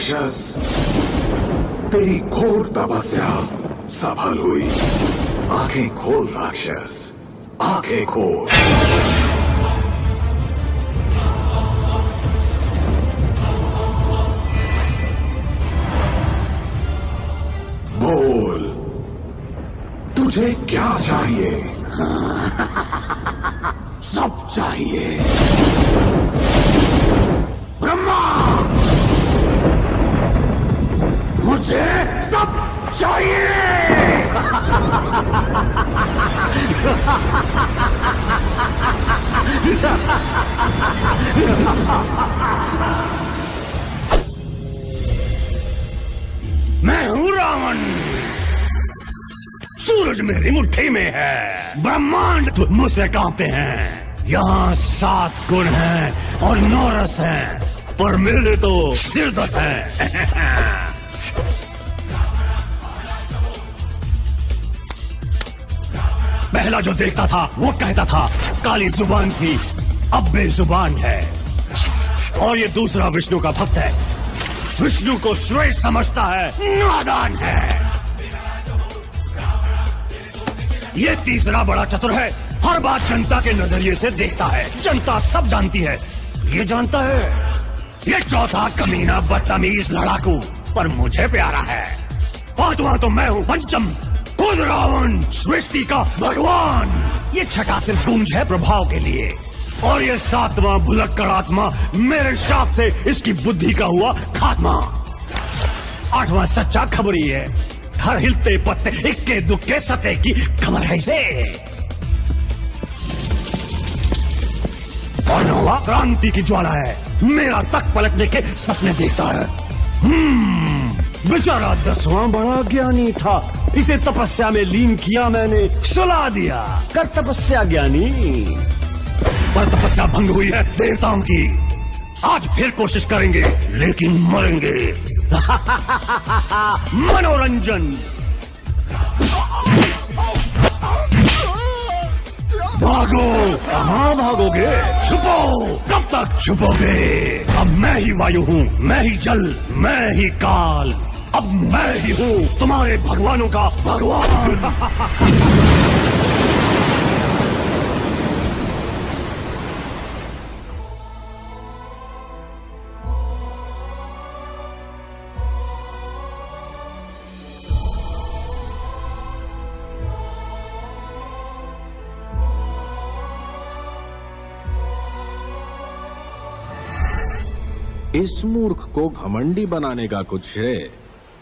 राक्षस, तेरी घोर तपस्या सफल हुई। आंखें खोल राक्षस, आंखें खोल। बोल, तुझे क्या चाहिए? सब चाहिए। ब्रह्मा, मुझे सब चाहिए। मैं हूं रावण। सूरज मेरी मुट्ठी में है, ब्रह्मांड मुझसे कांपते हैं। यहाँ 7 गुण हैं और 9 रस हैं, पर मेरे तो सिर 10 हैं। पहला जो देखता था वो कहता था काली जुबान थी, अब बेजुबान है। और ये दूसरा विष्णु का भक्त है, विष्णु को श्रेष्ठ समझता है, नादान है। ये तीसरा बड़ा चतुर है, हर बात जनता के नजरिए से देखता है। जनता सब जानती है, ये जानता है। ये चौथा कमीना बदतमीज लड़ाकू, पर मुझे प्यारा है। पांचवा तो मैं हूँ पंचम, खुद रावण, सृष्टि का भगवान। ये छठा सिर्फ गूंज है प्रभाव के लिए, और ये 7वां भुलक्कड़ आत्मा मेरे शाप से इसकी बुद्धि का हुआ खात्मा। 8वां सच्चा खबरी है, हर हिलते पत्ते इक्के दुक्के सते की खबर है इसे। और 9वां क्रांति की ज्वाला है, मेरा तक पलटने के सपने देखता है। बेचारा 10वां बड़ा ज्ञानी था, इसे तपस्या में लीन किया मैंने, सुला दिया। कर तपस्या ज्ञानी, पर तपस्या भंग हुई है देवताओं की। आज फिर कोशिश करेंगे, लेकिन मरेंगे। मनोरंजन। भागो, कहाँ भागोगे? छुपो, कब तक छुपोगे? अब मैं ही वायु हूँ, मैं ही जल, मैं ही काल। अब मैं ही हूँ तुम्हारे भगवानों का भगवान। इस मूर्ख को घमंडी बनाने का कुछ श्रेय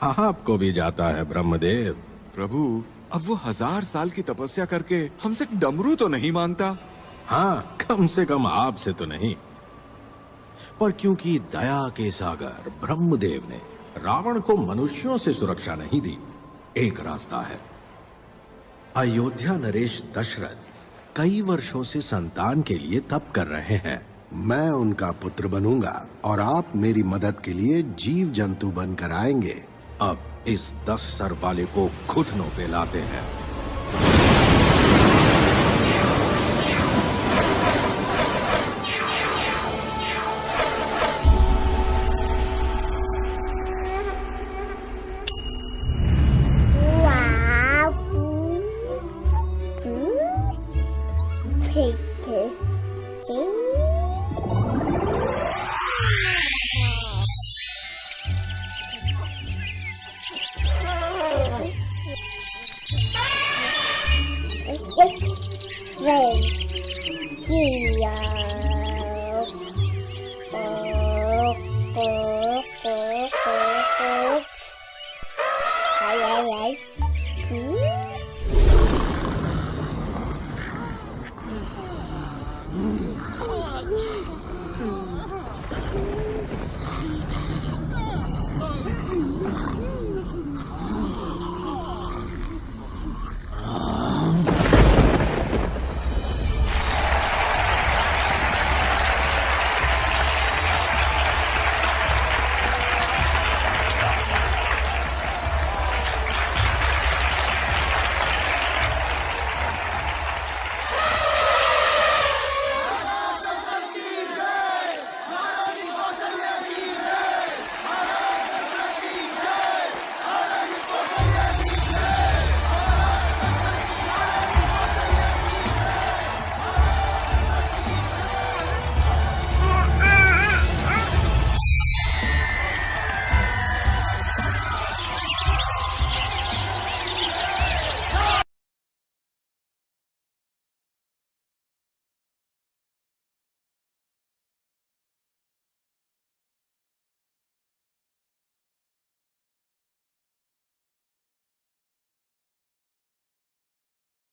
आपको भी जाता है ब्रह्मदेव। प्रभु, अब वो 1000 साल की तपस्या करके हमसे डमरू तो नहीं मांगता। हाँ, कम से कम आपसे तो नहीं, पर क्योंकि दया के सागर ब्रह्मदेव ने रावण को मनुष्यों से सुरक्षा नहीं दी, एक रास्ता है। अयोध्या नरेश दशरथ कई वर्षों से संतान के लिए तप कर रहे हैं। मैं उनका पुत्र बनूंगा और आप मेरी मदद के लिए जीव जंतु बनकर आएंगे। अब इस 10 सर वाले को घुटनों पे लाते हैं।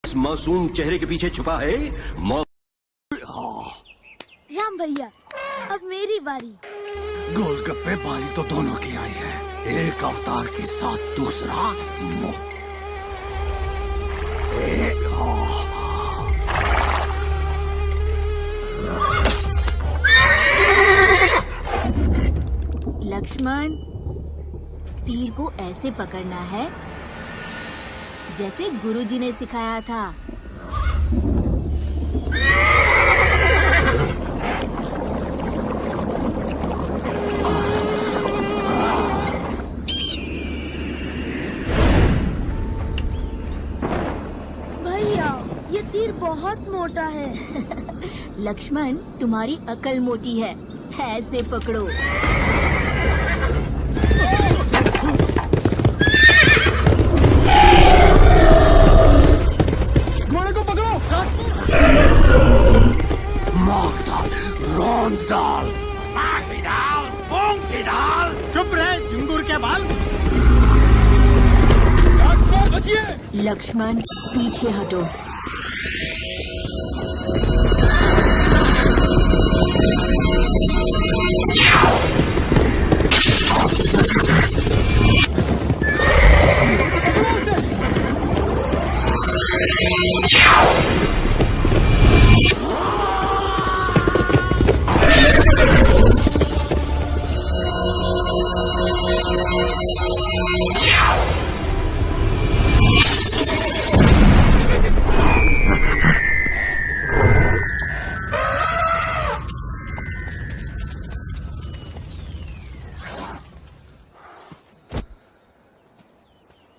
इस मासूम चेहरे के पीछे छुपा है राम भैया, अब मेरी बारी। गोलगप्पे बारी तो दोनों की आई है, एक अवतार के साथ दूसरा मुफ्त। लक्ष्मण, तीर को ऐसे पकड़ना है जैसे गुरुजी ने सिखाया था। भैया, ये तीर बहुत मोटा है। लक्ष्मण, तुम्हारी अकल मोटी है, ऐसे पकड़ो। घोड़े को पकड़ो। मार डाल, रौंद डाल, आखिरी डाल, मूंग की दाल। चुप रहे झिंगुर के बाल। लक्ष्मण, पीछे हटो।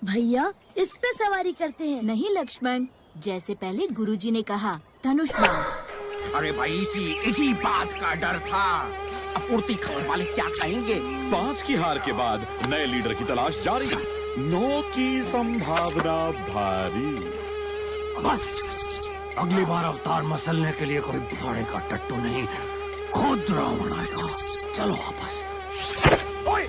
भैया, इस पे सवारी करते हैं। नहीं लक्ष्मण, जैसे पहले गुरुजी ने कहा, धनुष बाण। अरे भाई, इसी बात का डर था। आपूर्ति खबर वाले क्या कहेंगे? 5 की हार के बाद नए लीडर की तलाश जारी। 9 की संभावना भारी। बस, अगली बार अवतार मसलने के लिए कोई घोड़े का टट्टू नहीं, खुद रावण आएगा। चलो वापस। ओए!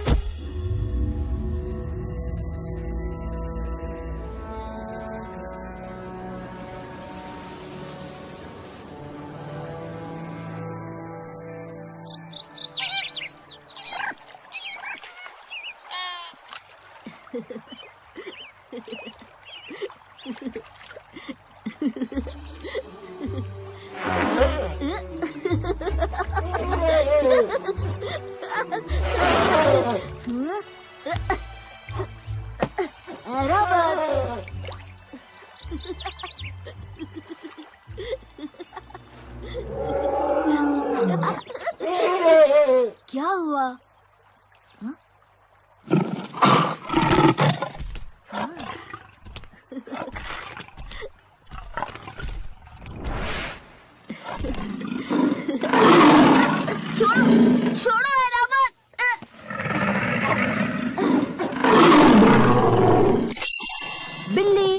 क्या हुआ? छोड़ो ऐरावत। बिल्ली।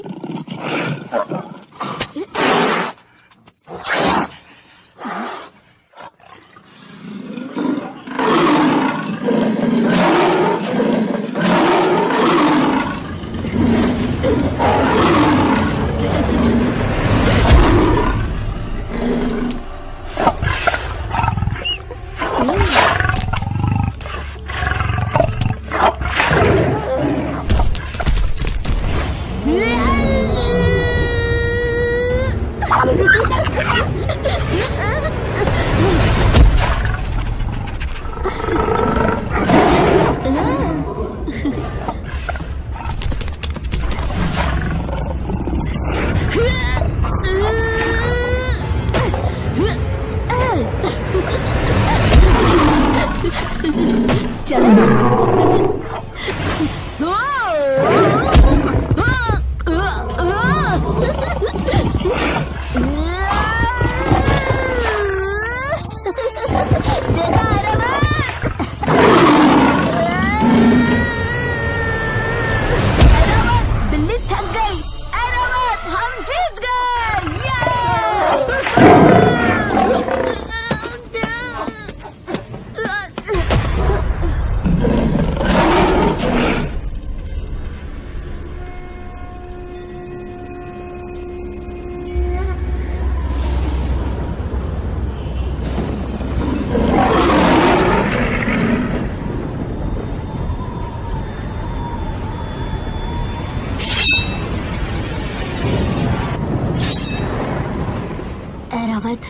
अवध,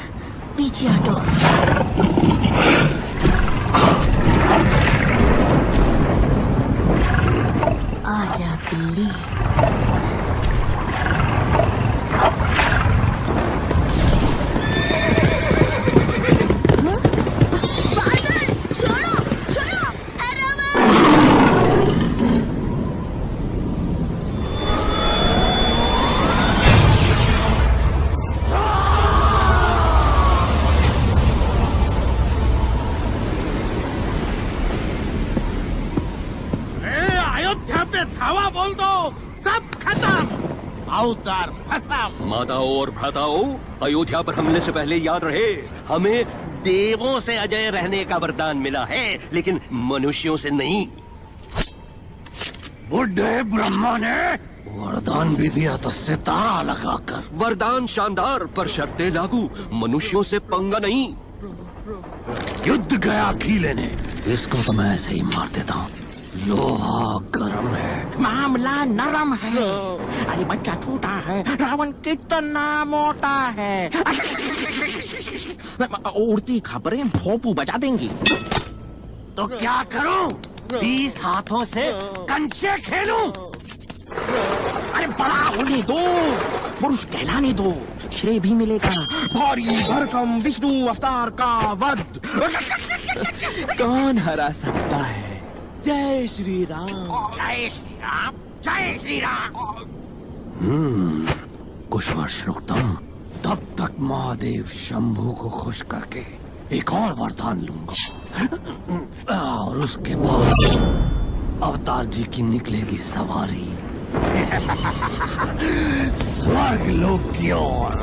पीछे हटो। आजा बिल्ली। धावा बोल दो, सब खत्म। अवतार भस्म। माताओं और भ्राताओं, अयोध्या पर हमले से पहले याद रहे, हमें देवों से अजय रहने का वरदान मिला है, लेकिन मनुष्यों से नहीं। बुढ़े ब्रह्मा ने वरदान भी दिया तो सितारा लगाकर। वरदान शानदार पर शर्तें लागू, मनुष्यों से पंगा नहीं। युद्ध गया घी लेने, इसको तो मैं ऐसे ही मार देता हूँ। लोहा गर्म है, मामला नरम है। अरे बच्चा छोटा है, रावण कितना मोटा है। उड़ती खबरें भोपू बजा देंगी। तो क्या करूं? 20 हाथों से कंचे खेलूं? अरे बड़ा होने दो, पुरुष कहलाने दो, श्रेय भी मिलेगा। भारी भरकम विष्णु अवतार का वध कौन हरा सकता है? जय श्री राम। जय श्री राम, जय श्री राम। कुछ वर्ष रुकता हूं, तब तक महादेव शंभू को खुश करके एक और वरदान लूंगा, और उसके बाद अवतार जी की निकलेगी सवारी स्वर्ग लोक की ओर।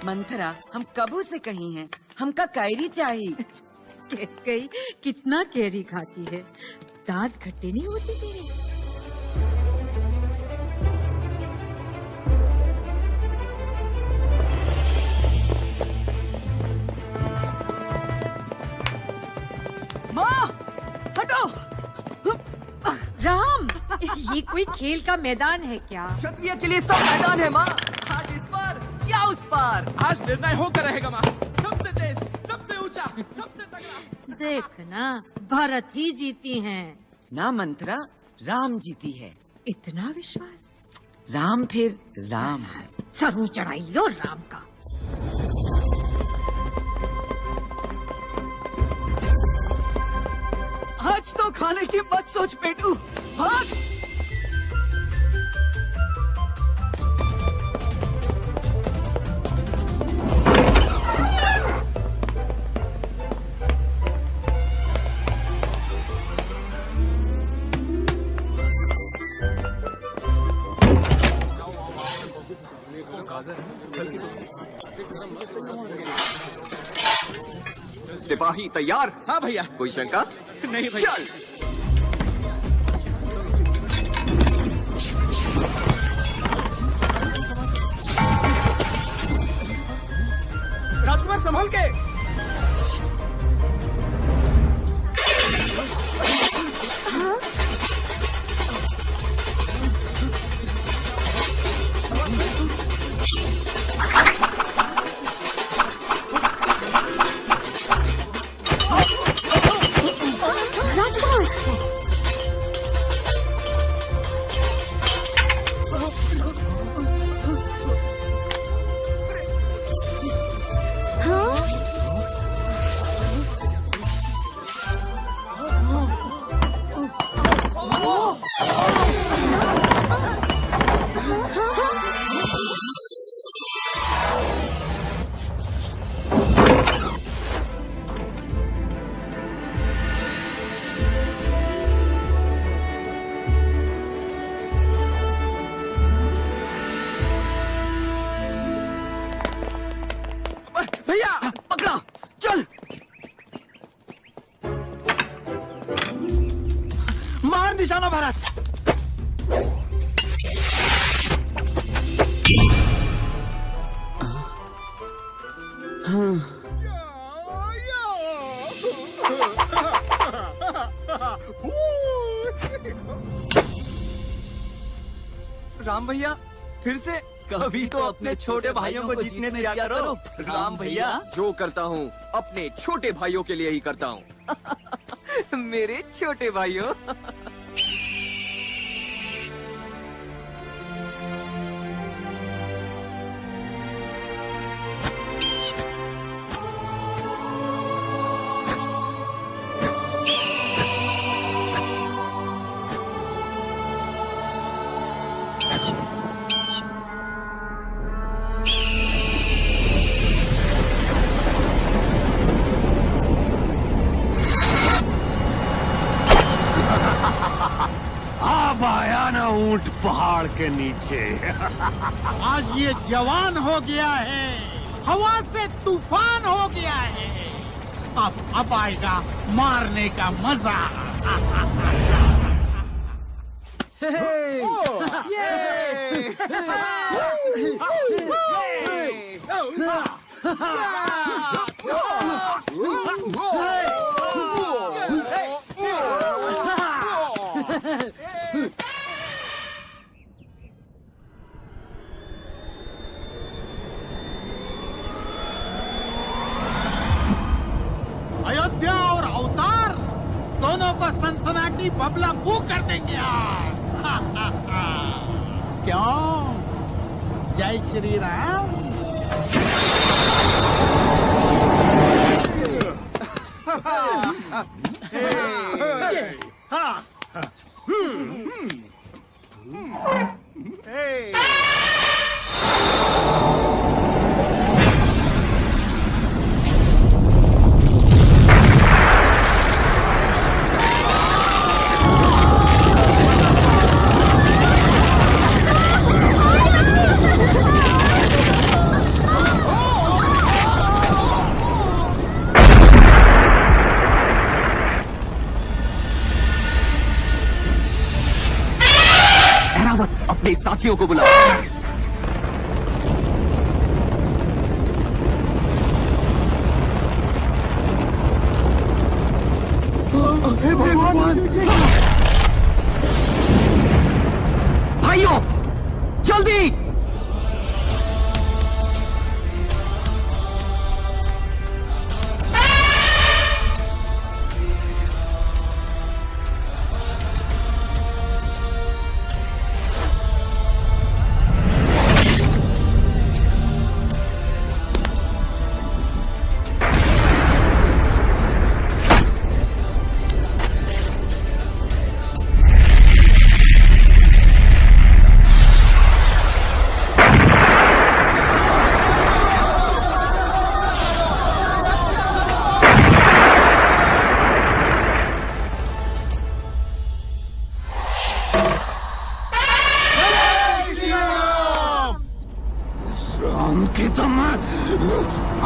मंथरा, हम कबू से कही हैं, हमका कैरी चाहिए। कई कितना कैरी खाती है, दांत खट्टे नहीं होते तेरे? माँ, हटो। राम, ये कोई खेल का मैदान है क्या? क्षत्रिय के लिए सब मैदान है माँ। आज इस पर या उस पर। आज निर्णय होकर रहेगा माँ। सबसे तेज, सबसे ऊंचा, सबसे तगड़ा। देखना, भरत ही जीती हैं। ना मंथरा, राम जीती है। इतना विश्वास? राम फिर राम। सरू चढ़ाई लो राम का। आज तो खाने की मत सोच पेटू, भाग। सिपाही तैयार? हाँ भैया। कोई शंका? नहीं भैया। चल। राजकुमार संभाल के। भैया पकड़ा। महाभारत। राम भैया फिर से कभी तो अपने छोटे भाइयों को जीतने दिया करो। राम भैया जो करता हूँ अपने छोटे भाइयों के लिए ही करता हूँ। मेरे छोटे भाइयों। अब आया ना ऊंट पहाड़ के नीचे। आज ये जवान हो गया है, हवा से तूफान हो गया है। अब आएगा मारने का मजा। अयोध्या और अवतार दोनों को सनसनाटी बबला फू कर देंगे आज। क्यों? जय श्री राम। अपने साथियों को बुलाओ। भाइयों जल्दी।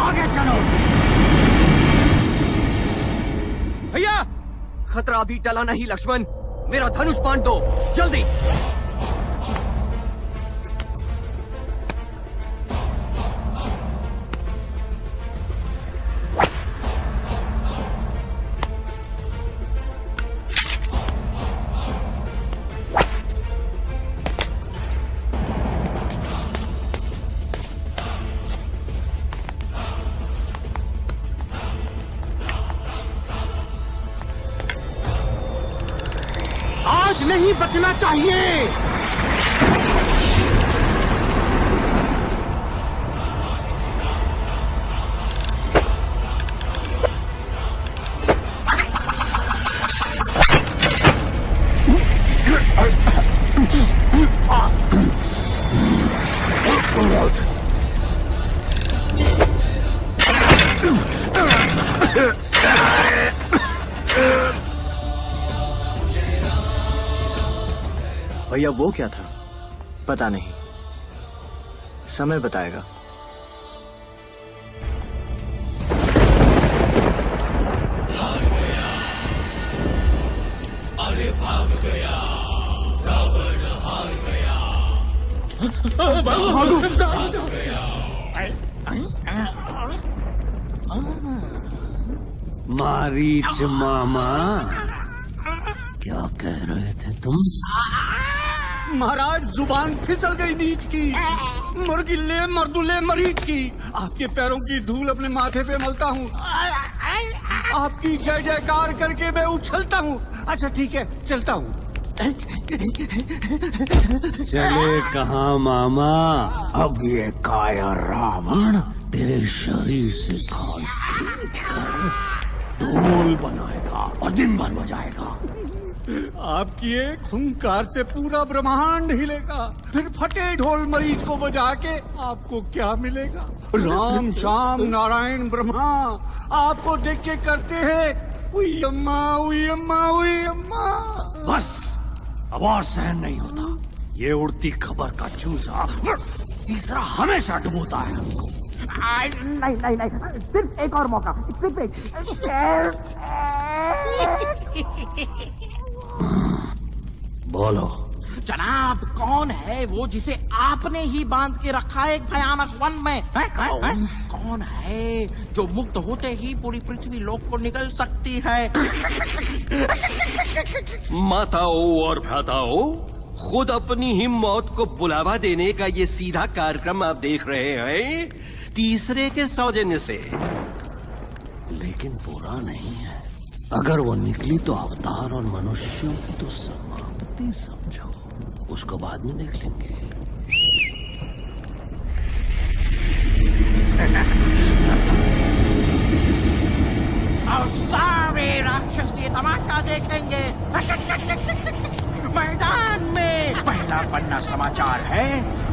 आगे चलो। भैया खतरा अभी टला नहीं लक्ष्मण, मेरा धनुष बाण दो जल्दी। आज नहीं बचना चाहिए। भैया वो क्या था पता नहीं, समय बताएगा। अरे भाग गया। मारीच मामा, क्या कह रहे थे तुम? महाराज जुबान फिसल गई नीच की, मुर्गिल्ले मर्दुल्ले मरीज की। आपके पैरों की धूल अपने माथे पे मलता हूँ, आपकी जय जयकार करके मैं उछलता हूँ। अच्छा ठीक है, चलता हूँ। चले कहाँ मामा? अब ये काया रावण तेरे शरीर से खाल खींच कर ढोल बनाएगा और दिन भर बजाएगा। आपकी एक हुंकार से पूरा ब्रह्मांड हिलेगा। फिर फटे ढोल मरीज को बजा के आपको क्या मिलेगा? राम श्याम नारायण ब्रह्मा आपको देख के करते हैं उई अम्मा उई अम्मा उई अम्मा। बस अब और सहन नहीं होता। ये उड़ती खबर का चूसा तीसरा हमेशा डुबोता है हमको। नहीं नहीं नहीं, सिर्फ एक और मौका, सिर्फ एक। बोलो जनाब, कौन है वो जिसे आपने ही बांध के रखा है एक भयानक वन में? कौन है जो मुक्त होते ही पूरी पृथ्वी लोक को निगल सकती है? माताओं और भ्राताओं, खुद अपनी ही मौत को बुलावा देने का ये सीधा कार्यक्रम आप देख रहे हैं तीसरे के सौजन्य से। लेकिन बुरा नहीं है। अगर वो निकली तो अवतार और मनुष्यों की तो समाप्ति समझो, उसको बाद में देख लेंगे। और सारे राक्षस ये तमाशा देखेंगे। मैदान में पहला पन्ना समाचार है,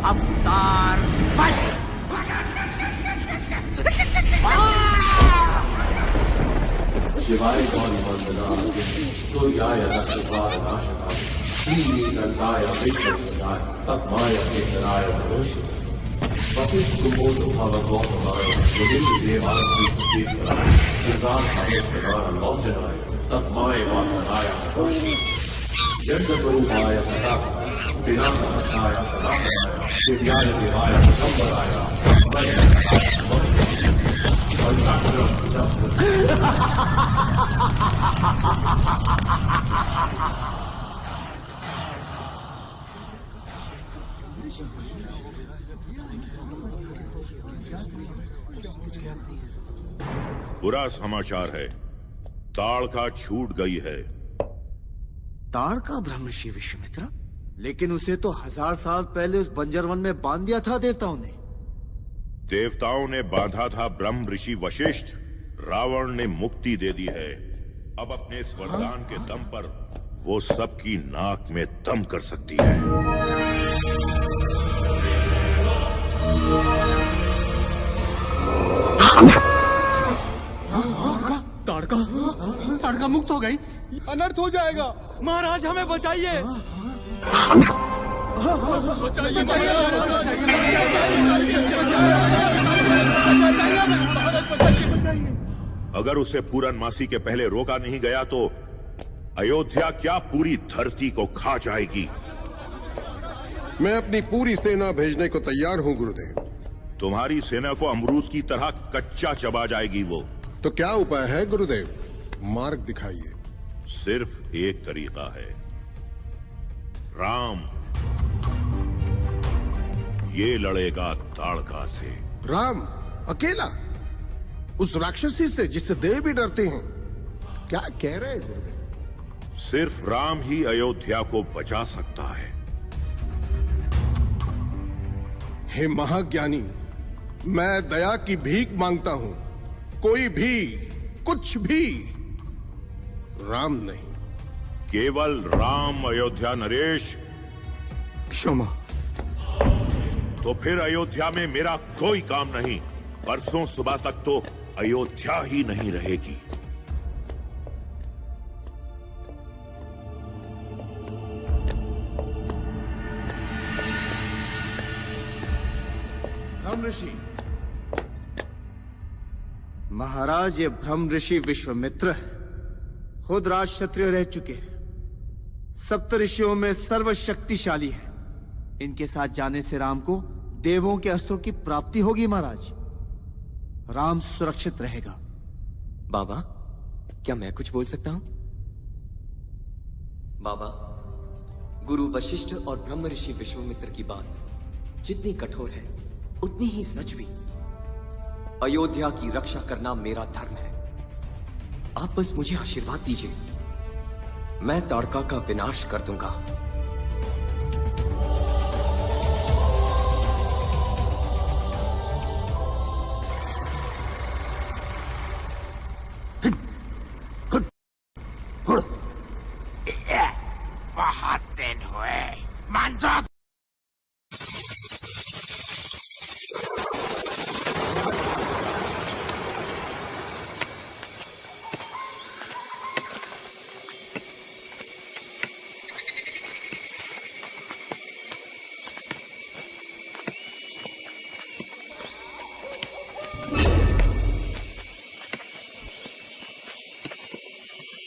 अवतार बस। शिवाय गौरवंदनाय सूर्याय नक्षत्राय श्रीगंधाय विष्णुपदाय तस्माय केतनाय नमः। वसिष्ठुमोद भवगोपमाय मुनिदेवाय कीर्तनाय गंगासामेश्वराय लोचनाय तस्माय वासनाय नमः। यज्ञस्वरूपाय तथागताय विनाशनाय सदानंदाय दिव्याय देवाय दिगंबराय बुरा समाचार है, ताड़का छूट गई है। ताड़का ब्रह्मर्षि विश्वामित्र? लेकिन उसे तो 1000 साल पहले उस बंजर वन में बांध दिया था देवताओं ने। देवताओं ने बांधा था ब्रह्म ऋषि वशिष्ठ, रावण ने मुक्ति दे दी है। अब अपने इस वरदान के दम पर वो सबकी नाक में दम कर सकती है। ताड़का मुक्त हो गई। अनर्थ हो जाएगा। महाराज हमें बचाइए। अगर उसे पूरनमासी के पहले रोका नहीं गया तो अयोध्या क्या पूरी धरती को खा जाएगी। मैं अपनी पूरी सेना भेजने को तैयार हूं गुरुदेव। तुम्हारी सेना को अमरूद की तरह कच्चा चबा जाएगी वो। तो क्या उपाय है गुरुदेव? मार्ग दिखाइए। सिर्फ एक तरीका है, राम। ये लड़ेगा ताड़का से। राम अकेला? उस राक्षसी से जिससे देव भी डरते हैं? क्या कह रहे हैं गुरुदेव? सिर्फ राम ही अयोध्या को बचा सकता है। हे महाज्ञानी, मैं दया की भीख मांगता हूं। कोई भी, कुछ भी, राम नहीं। केवल राम अयोध्या नरेश। क्षमा। तो फिर अयोध्या में मेरा कोई काम नहीं। परसों सुबह तक तो अयोध्या ही नहीं रहेगी। ब्रह्म ऋषि महाराज, ये ब्रह्म ऋषि विश्वामित्र है। खुद राज क्षत्रिय रह चुके हैं, सप्त ऋषियों में सर्वशक्तिशाली है। इनके साथ जाने से राम को देवों के अस्त्रों की प्राप्ति होगी महाराज। राम सुरक्षित रहेगा। बाबा, क्या मैं कुछ बोल सकता हूं? बाबा, गुरु वशिष्ठ और ब्रह्म ऋषि विश्वामित्र की बात जितनी कठोर है उतनी ही सच भी। अयोध्या की रक्षा करना मेरा धर्म है। आप बस मुझे आशीर्वाद दीजिए, मैं ताड़का का विनाश कर दूंगा। बहुत दिन हुए, मान जाओ।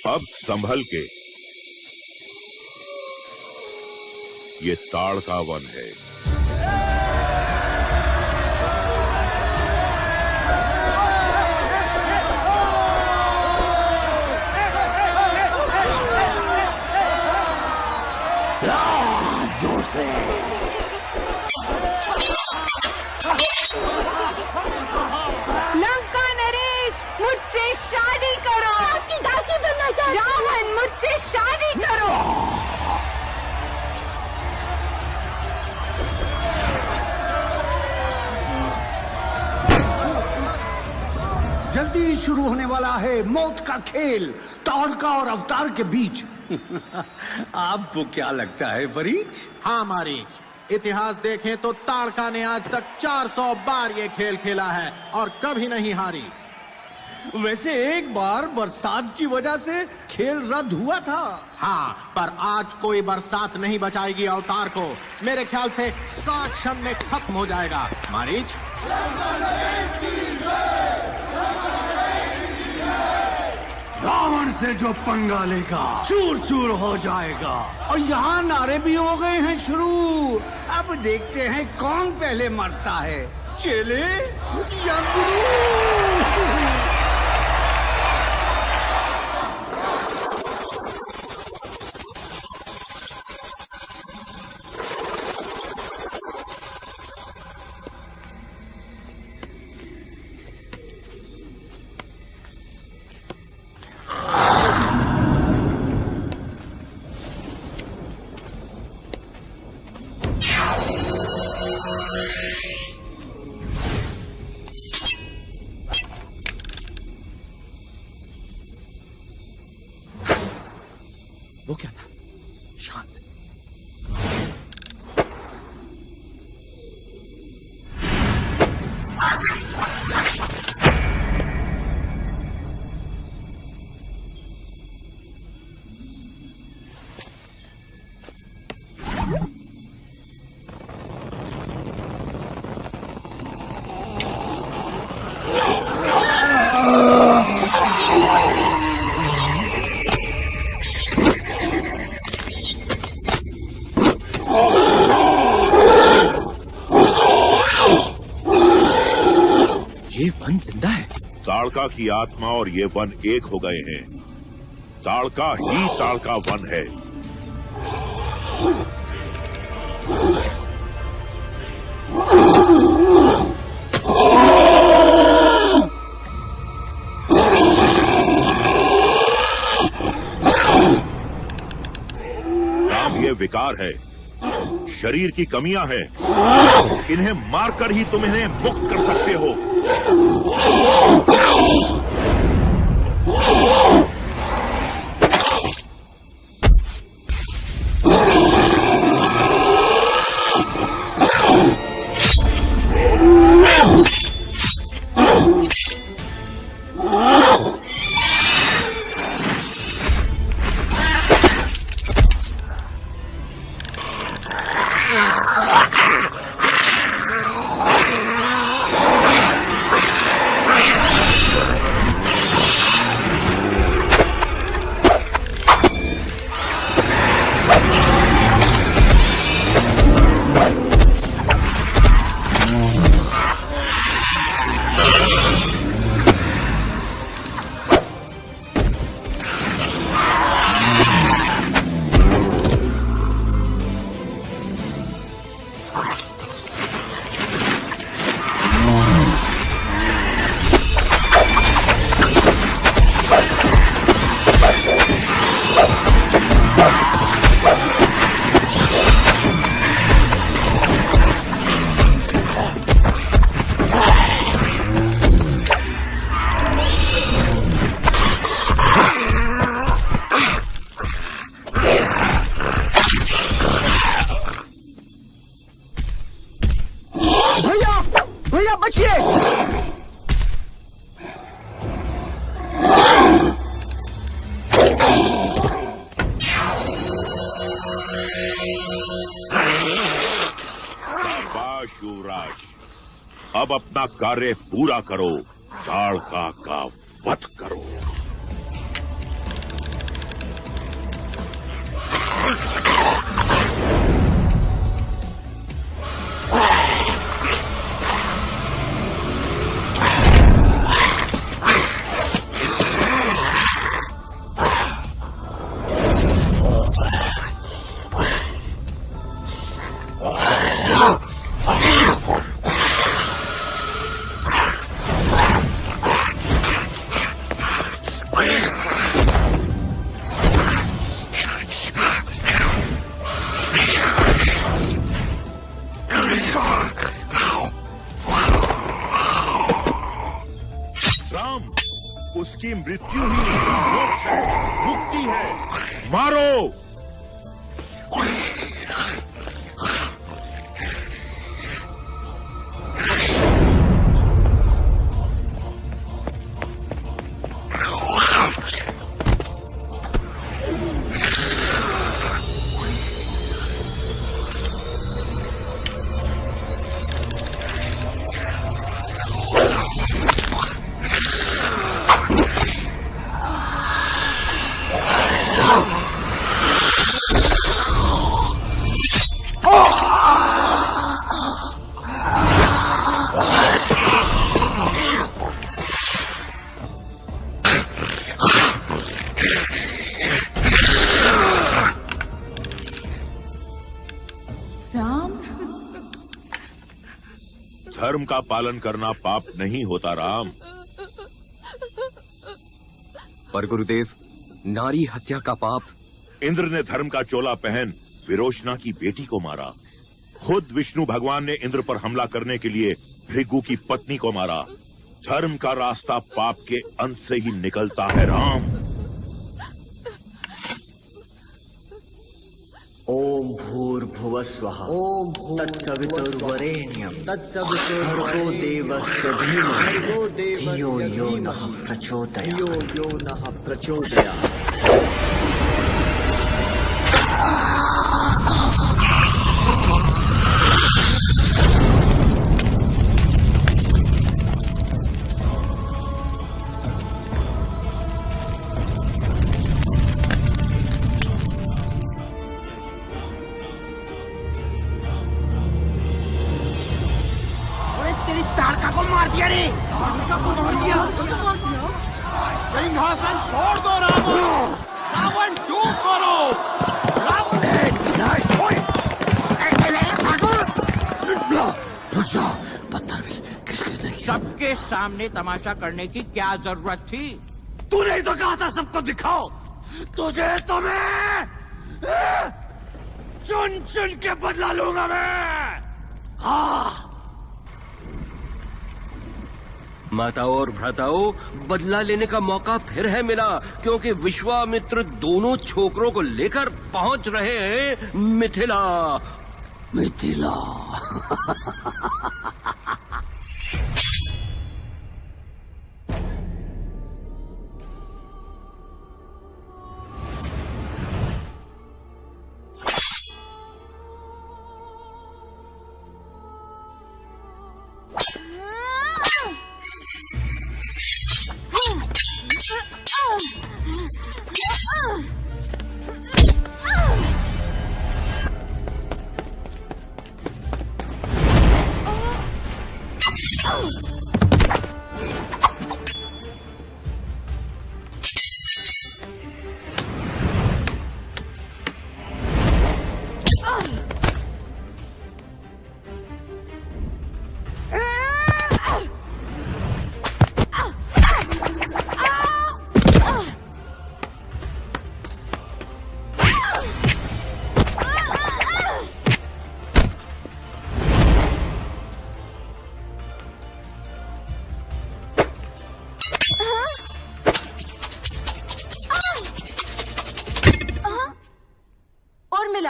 अब संभल के, ये ताड़का वन है। जोर से लंका नरेश, मुझसे शादी करो। आपकी दासी बनना चाहती हूं। रावण, मुझसे शादी करो। जल्दी शुरू होने वाला है मौत का खेल ताड़का और अवतार के बीच। आपको क्या लगता है वरीच? हाँ मारीच, इतिहास देखें तो ताड़का ने आज तक 400 बार ये खेल खेला है और कभी नहीं हारी। वैसे एक बार बरसात की वजह से खेल रद्द हुआ था। हाँ, पर आज कोई बरसात नहीं बचाएगी अवतार को। मेरे ख्याल से 7 क्षण में खत्म हो जाएगा। मारीच, रावण से जो पंगा लेगा चूर चूर हो जाएगा। और यहाँ नारे भी हो गए हैं शुरू। अब देखते हैं कौन पहले मरता है, चेले या गुरु। वो क्या था? शांत। ये वन जिंदा है। ताड़का की आत्मा और ये वन एक हो गए हैं। ताड़का ही ताड़का वन है। राम, ये विकार है, शरीर की कमियां हैं। इन्हें मारकर ही तुम इन्हें मुक्त कर सकते हो। अब अपना कार्य पूरा करो, ताड़का का वध करो। उसकी मृत्यु ही मोक्ष है, मुक्ति है। मारो। धर्म का पालन करना पाप नहीं होता राम। पर गुरुदेव, नारी हत्या का पाप। इंद्र ने धर्म का चोला पहन विरोचना की बेटी को मारा। खुद विष्णु भगवान ने इंद्र पर हमला करने के लिए भृगु की पत्नी को मारा। धर्म का रास्ता पाप के अंत से ही निकलता है राम। ओम भूर्भुवः स्वः ओम तत्सवितुर्वरेण्यं भर्गो देवस्य धीमहि धियो यो नः प्रचोदयात्। सिंहासन छोड़ दो रावण, रावण दूर करो। रावण सबके सामने तमाशा करने की क्या जरूरत थी? तूने ही तो कहा था सबको दिखाओ। तुझे तो मैं चुन चुन के बदला लूंगा मैं। हाँ, माताओं और भ्राताओं, बदला लेने का मौका फिर है मिला, क्योंकि विश्वामित्र दोनों छोकरों को लेकर पहुंच रहे हैं मिथिला। मिथिला।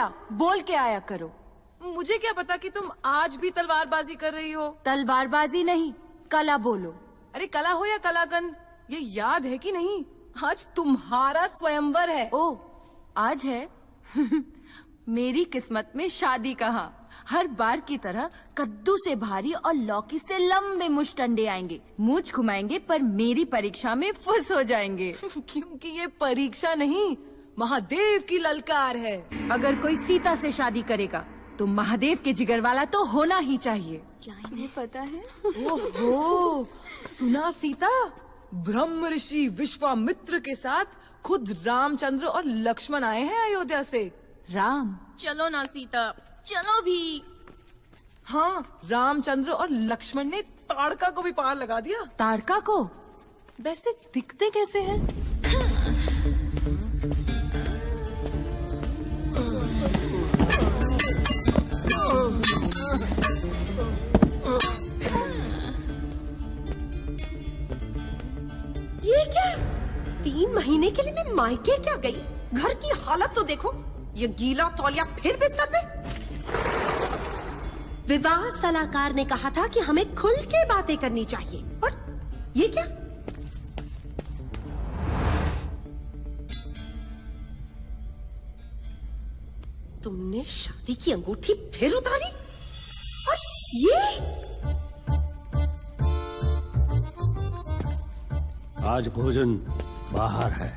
क्या बोल के आया करो। मुझे क्या पता कि तुम आज भी तलवारबाजी कर रही हो। तलवारबाजी नहीं, कला बोलो। अरे कला हो या कलाकंद, ये याद है कि नहीं, आज तुम्हारा स्वयंवर है। ओ, आज है? मेरी किस्मत में शादी कहाँ। हर बार की तरह कद्दू से भारी और लौकी से लंबे मुश्तंडे आएंगे, मूंछ घुमाएंगे, पर मेरी परीक्षा में फुस हो जाएंगे। क्योंकि ये परीक्षा नहीं, महादेव की ललकार है। अगर कोई सीता से शादी करेगा तो महादेव के जिगर वाला तो होना ही चाहिए। क्या इन्हें पता है? ओहो, सुना सीता, ब्रह्म ऋषि विश्वामित्र के साथ खुद रामचंद्र और लक्ष्मण आए हैं अयोध्या से। राम? चलो ना सीता, चलो भी। हाँ, रामचंद्र और लक्ष्मण ने ताड़का को भी पार लगा दिया। ताड़का को? वैसे दिखते कैसे हैं? ये क्या? 3 महीने के लिए मैं मायके क्या गई? घर की हालत तो देखो, ये गीला तौलिया फिर बिस्तर पे। विवाह सलाहकार ने कहा था कि हमें खुल के बातें करनी चाहिए, और ये क्या? तुमने शादी की अंगूठी फिर उतारी? और ये? आज भोजन बाहर है।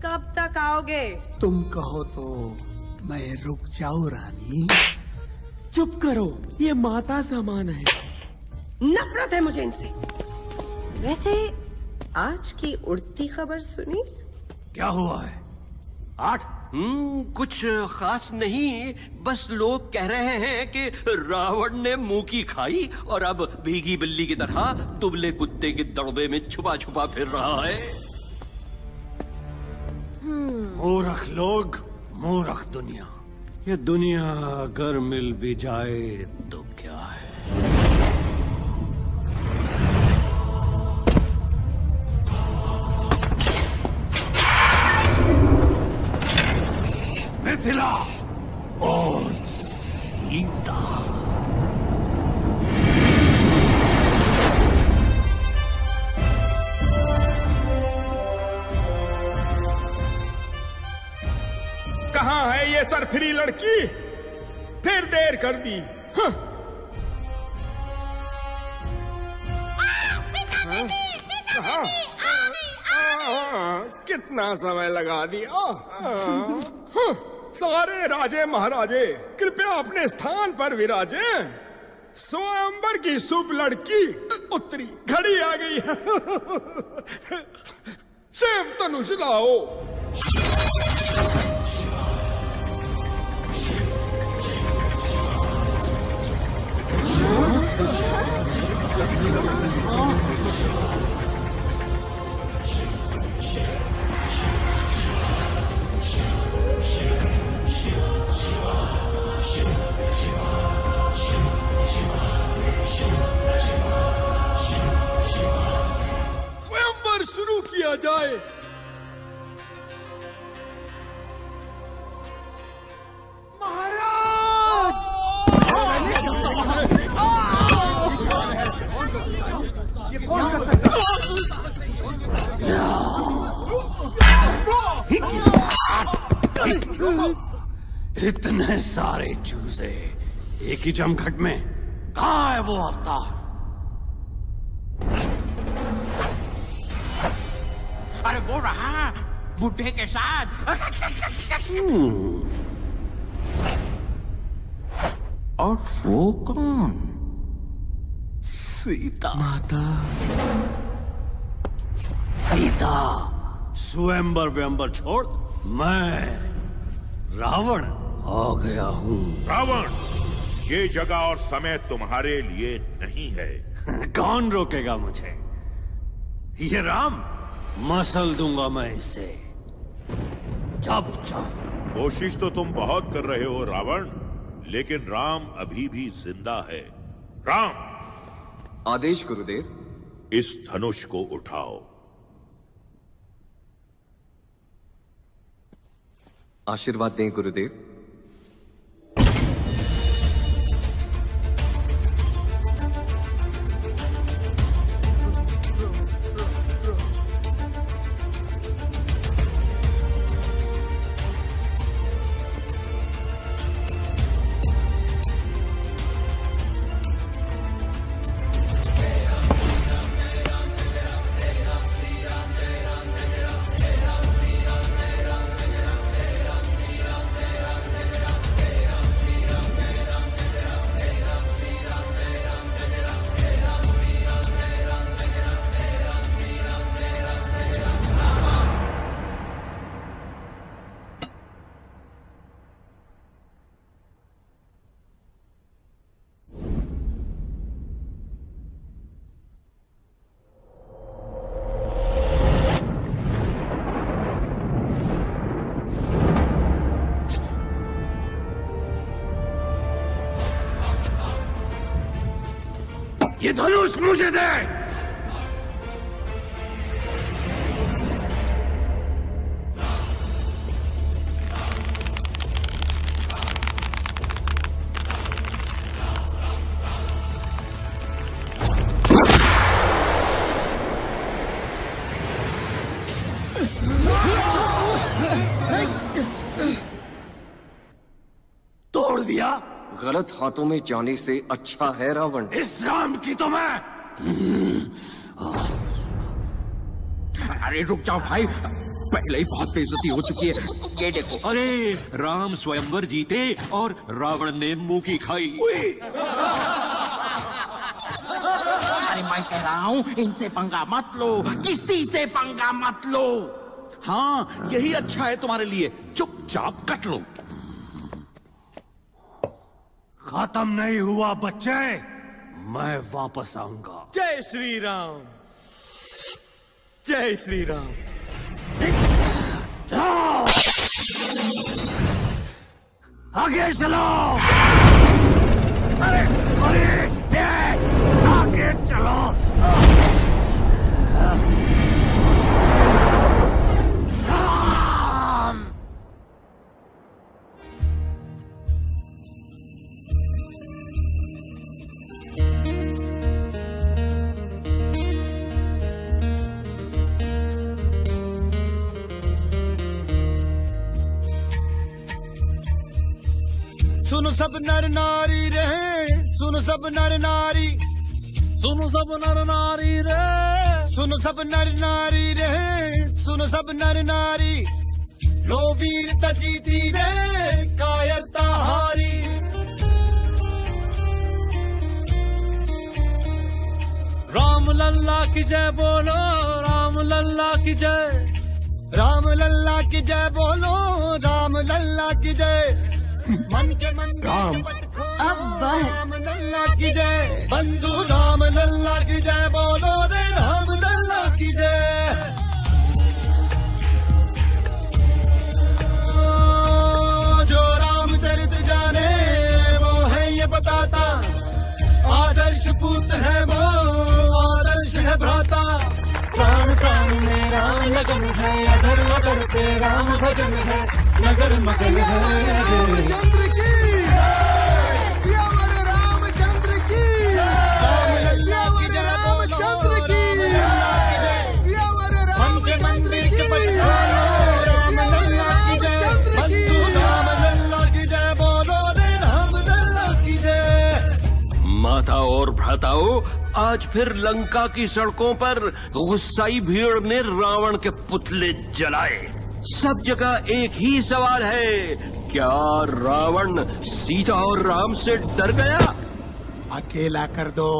कब तक आओगे? तुम कहो तो मैं रुक जाऊं रानी। चुप करो, ये माता समान है। नफरत है मुझे इनसे। वैसे आज की उड़ती खबर सुनी? क्या हुआ है? 8? कुछ खास नहीं, बस लोग कह रहे हैं कि रावण ने मुंह की खाई और अब भीगी बिल्ली की तरह दुबले कुत्ते के दड़बे में छुपा छुपा फिर रहा है। मूर्ख लोग, मूर्ख दुनिया। ये दुनिया अगर मिल भी जाए तो क्या है? मिथिला और सीता। कहाँ है ये सरफिरी लड़की? फिर देर कर दी। हाँ। कितना समय लगा दिया। हाँ। सारे राजे महाराजे कृपया अपने स्थान पर विराजे। स्वयंवर की शुभ लड़की उत्तरी घड़ी आ गई है। शिव धनुष लाओ। स्वयंवर शुरू किया जाए। ये कौन कर सकता इतने सारे चूजे एक ही जमघट में, कहाँ है वो अवतार? अरे वो रहा बुढ़े के साथ। और वो कौन? सीता। माता सीता। स्वयंवर व्यंबर छोड़ मैं रावण आ गया हूँ। रावण, ये जगह और समय तुम्हारे लिए नहीं है। कौन रोकेगा मुझे? ये राम, मसल दूंगा मैं इससे जब चाहूं। कोशिश तो तुम बहुत कर रहे हो रावण, लेकिन राम अभी भी जिंदा है। राम, आदेश गुरुदेव। इस धनुष को उठाओ। आशीर्वाद दें गुरुदेव। ये धनुष मुझे दे। तोड़ दिया। गलत हाथों में जाने से अच्छा है रावण। इस राम की तो मैं। अरे रुक जाओ भाई, पहले ही बहुत बेइज्जती हो चुकी है। ये देखो। अरे राम स्वयंवर जीते और रावण ने मुंह की खाई। अरे मैं कह रहा हूँ इनसे पंगा मत लो, किसी से पंगा मत लो। हाँ यही अच्छा है तुम्हारे लिए, चुपचाप कट लो। खत्म नहीं हुआ बच्चे, मैं वापस आऊंगा। जय श्री राम, जय श्री राम। चलो आगे चलो। अरे आगे चलो। सुनो सब नर नारी रहे, सुनो सब नर नारी, सुनो सब नर नारी रे, सुनो सब नर नारी रहे, सुनो सब नर नारी। लो वीरता जीती रे, कायरता हारी। राम लल्ला की जय बोलो, राम लल्ला की जय, राम लल्ला की जय बोलो, राम लल्ला की जय। मन के मन राम अब राम लल्ला की जय, बंधु राम लल्ला की जय बोलो रे, राम लल्ला की जय। जो रामचरित जाने वो है ये बताता, आदर्श पुत्र है वो, आदर्श है भ्राता। प्राण प्राण में राम लगन है, अगर अगर पे राम भजन है, नगर मगन है। रामचंद्र की सियावर रामचंद्र की, सियावर रामचंद्र की, सियावर राम के मंदिर के पठारो, राम लल्ला की जय, बंधु राम लल्ला की जय बोलो रे, राम लल्ला की जय। माता और भ्राताओं, आज फिर लंका की सड़कों पर गुस्साई भीड़ ने रावण के पुतले जलाए। सब जगह एक ही सवाल है, क्या रावण सीता और राम से डर गया? अकेला कर दो,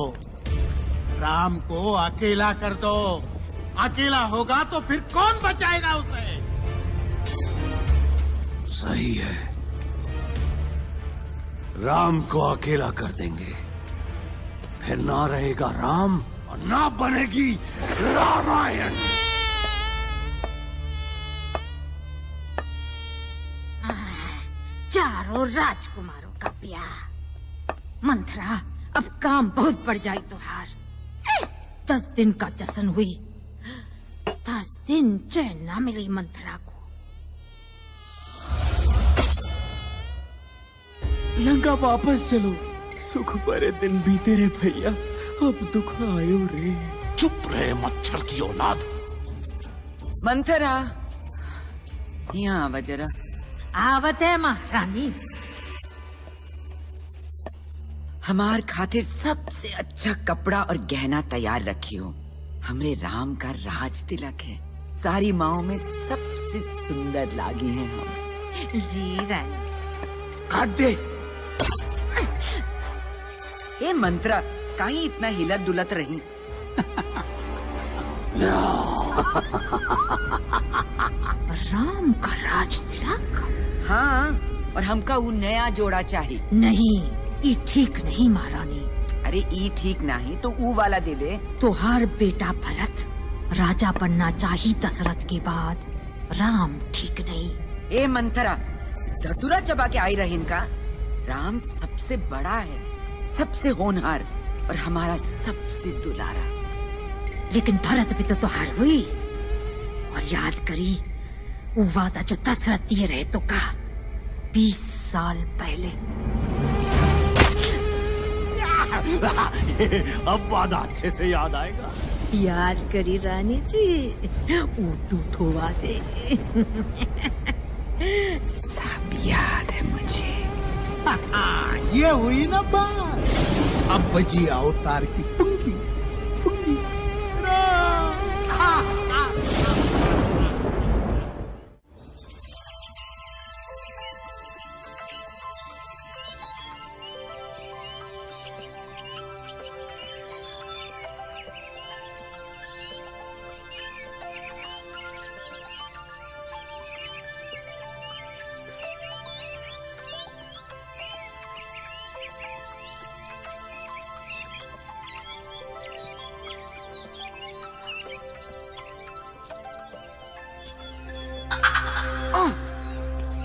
राम को अकेला कर दो। अकेला होगा तो फिर कौन बचाएगा उसे? सही है, राम को अकेला कर देंगे, फिर ना रहेगा राम और ना बनेगी रामायण। चारों राजकुमारों का ब्याह। मंथरा, अब काम बहुत बढ़ जाए तुहार। 10 दिन का जश्न हुई, 10 दिन चैन ना मिली मंथरा को। लंका वापस चलो, सुख भरे दिन बीते रे भैया, अब दुख आयो रे। चुप रहे मच्छर की औलाद। मंथरा, यहाँ आवा जरा। आवत है महारानी। हमार खातिर सबसे अच्छा कपड़ा और गहना तैयार रखियो। हमरे राम का राज तिलक है, सारी माओ में सबसे सुंदर लागी है हम। जी रानी। काट दे। ए मंत्रा, काहे इतना हिलत डुलत रही? राम का राज तिलक? हाँ, और हमका वो नया जोड़ा चाहिए। नहीं, ये ठीक नहीं महारानी। अरे ई ठीक नहीं तो ऊ वाला दे दे। तुहार बेटा भरत राजा बनना चाहिए दशरथ के बाद, राम ठीक नहीं। ए मंथरा, धतुरा चबा के आई रही इनका। राम सबसे बड़ा है, सबसे होनहार, और हमारा सबसे दुलारा। लेकिन भरत भी तो हार हुई। और याद करी वो वादा जो दशरथ दिए रहे तो कहा 20 साल पहले। अब वादा अच्छे से याद आएगा। याद करी रानी जी, वो तू वादे सब याद है मुझे। ये हुई ना बात। अब बजी अवतार की पुंगी पुंगी।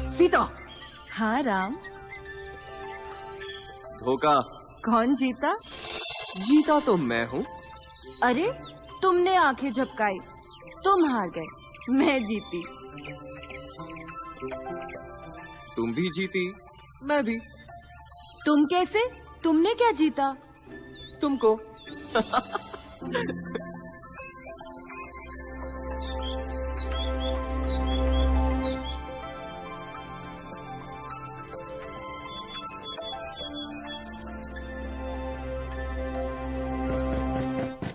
सीता। हाँ राम। धोखा। कौन जीता? जीता तो मैं हूँ। अरे तुमने आंखें झपकाई, तुम हार गए, मैं जीती। तुम भी जीती, मैं भी। तुम कैसे? तुमने क्या जीता? तुमको।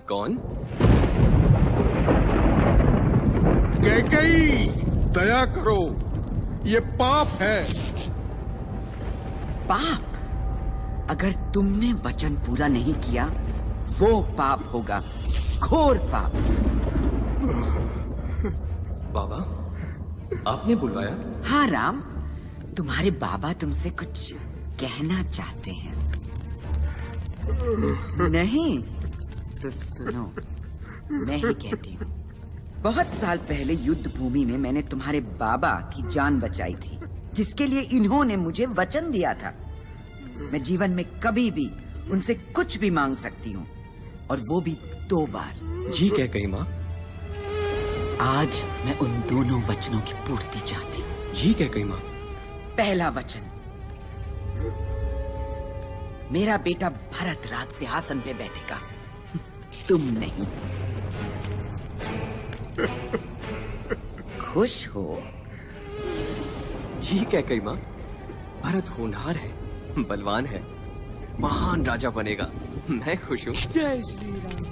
कौन? कैकेयी, दया करो, ये पाप है। पाप? अगर तुमने वचन पूरा नहीं किया वो पाप होगा, घोर पाप। बाबा, आपने बुलवाया? हाँ राम, तुम्हारे बाबा तुमसे कुछ कहना चाहते हैं। नहीं तो सुनो, मैं ही कहती हूँ। बहुत साल पहले युद्ध भूमि में मैंने तुम्हारे बाबा की जान बचाई थी, जिसके लिए इन्होंने मुझे वचन दिया था। मैं जीवन में कभी भी उनसे कुछ भी मांग सकती हूँ, और वो भी 2 बार। जी कैकेयी माँ। आज मैं उन दोनों वचनों की पूर्ति चाहती हूँ। जी कैकेयी माँ। पहला वचन, मेरा बेटा भरत राज सिंहासन पे बैठेगा, तुम नहीं। खुश हो? जी कैकेयी माँ। भरत होनहार है, बलवान है, महान राजा बनेगा, मैं खुश हूँ। जय श्री राम,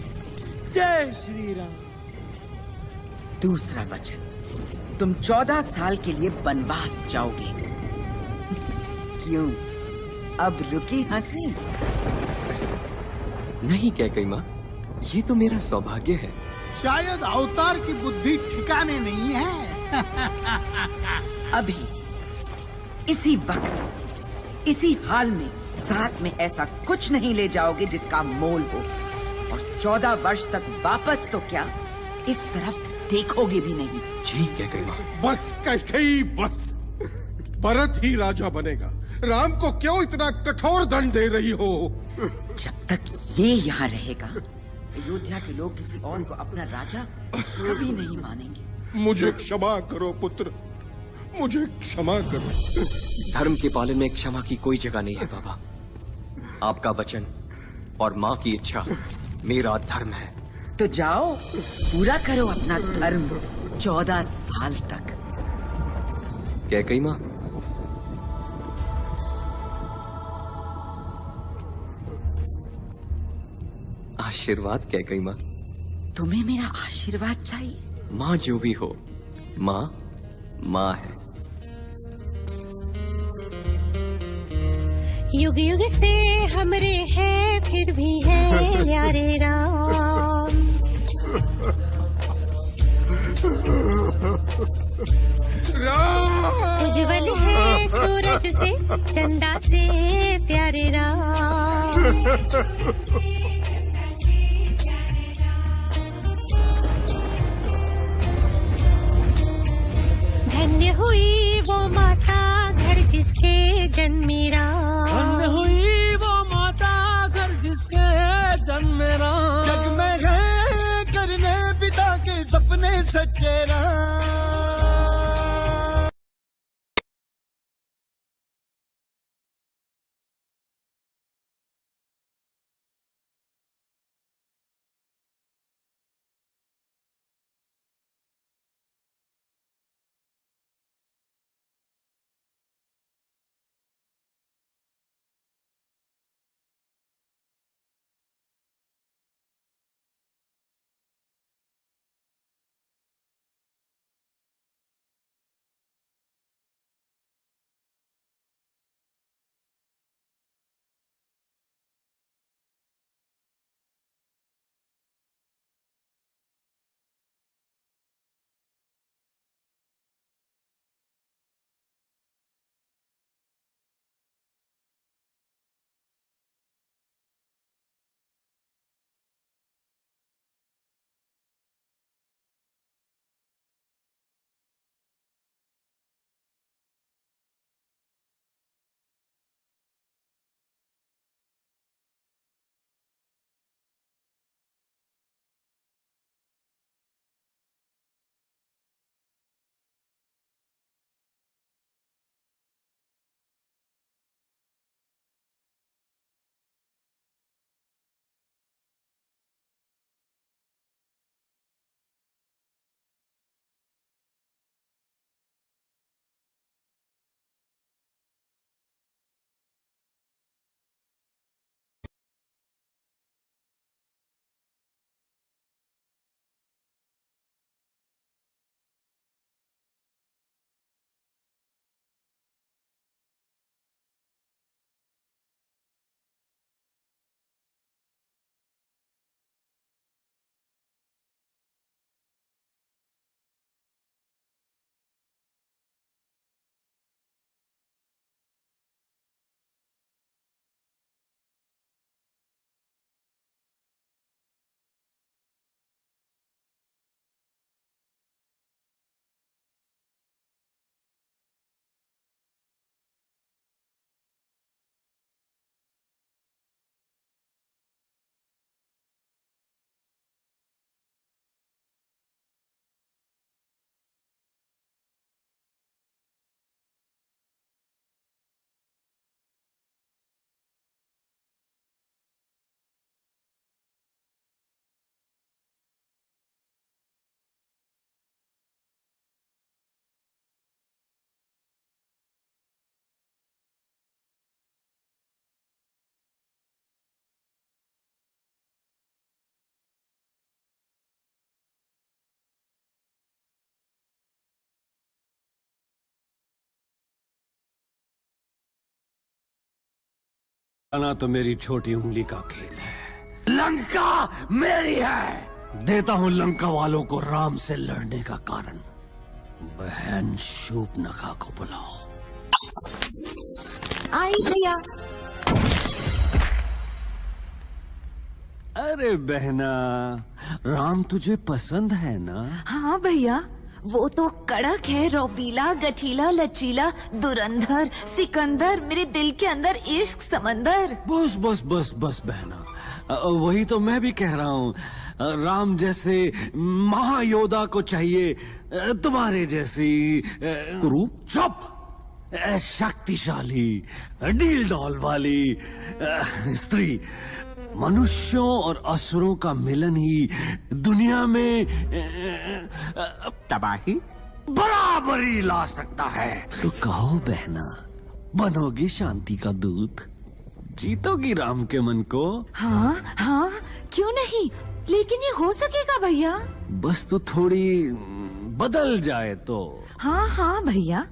जय श्री राम। दूसरा वचन, तुम 14 साल के लिए वनवास जाओगे। क्यों, अब रुकी हंसी? नहीं कैकेयी माँ, ये तो मेरा सौभाग्य है। शायद अवतार की बुद्धि ठिकाने नहीं है। अभी इसी वक्त, इसी हाल में साथ में ऐसा कुछ नहीं ले जाओगे जिसका मोल हो, और 14 वर्ष तक वापस तो क्या, इस तरफ देखोगे भी नहीं। जी कैकेयी माँ। बस कैकेयी, बस। भरत ही राजा बनेगा। राम को क्यों इतना कठोर दंड दे रही हो? जब तक ये यहाँ रहेगा, अयोध्या के लोग किसी और को अपना राजा कभी नहीं मानेंगे। मुझे क्षमा करो पुत्र, मुझे क्षमा करो। धर्म के पालन में क्षमा की कोई जगह नहीं है बाबा। आपका वचन और माँ की इच्छा मेरा धर्म है। तो जाओ, पूरा करो अपना धर्म 14 साल तक। कैकेयी माँ। आशीर्वाद कैकेयी माँ। तुम्हें मेरा आशीर्वाद चाहिए? माँ जो भी हो, माँ माँ है। युग युग से हमरे हैं, फिर भी है प्यारे राम। उज्जवल है सूरज से, चंदा से प्यारे राम। धन्य हुई वो माता घर जिसके जन्मी राम। धन्य हुई वो माता घर जिसके ध्यान मेरा जग में गए करने पिता के सपने सच्चे राम। आना तो मेरी छोटी उंगली का खेल है। लंका मेरी है। देता हूं लंका वालों को राम से लड़ने का कारण। बहन शूर्पणखा को बुलाओ। आई भैया। अरे बहना, राम तुझे पसंद है ना? हाँ भैया, वो तो कड़क है, रौबीला, गठीला, लचीला, दुरंधर, सिकंदर, मेरे दिल के अंदर इश्क समंदर। बस बस बस बस बहना, वही तो मैं भी कह रहा हूँ। राम जैसे महायोद्धा को चाहिए तुम्हारे जैसी कुरु। चुप। शक्तिशाली डील डॉल वाली स्त्री। मनुष्यों और असुरों का मिलन ही दुनिया में तबाही बराबरी ला सकता है। तो कहो बहना, बनोगी शांति का दूत? जीतोगी राम के मन को? हाँ हाँ, क्यों नहीं, लेकिन ये हो सकेगा भैया? बस तो थोड़ी बदल जाए तो। हाँ हाँ भैया,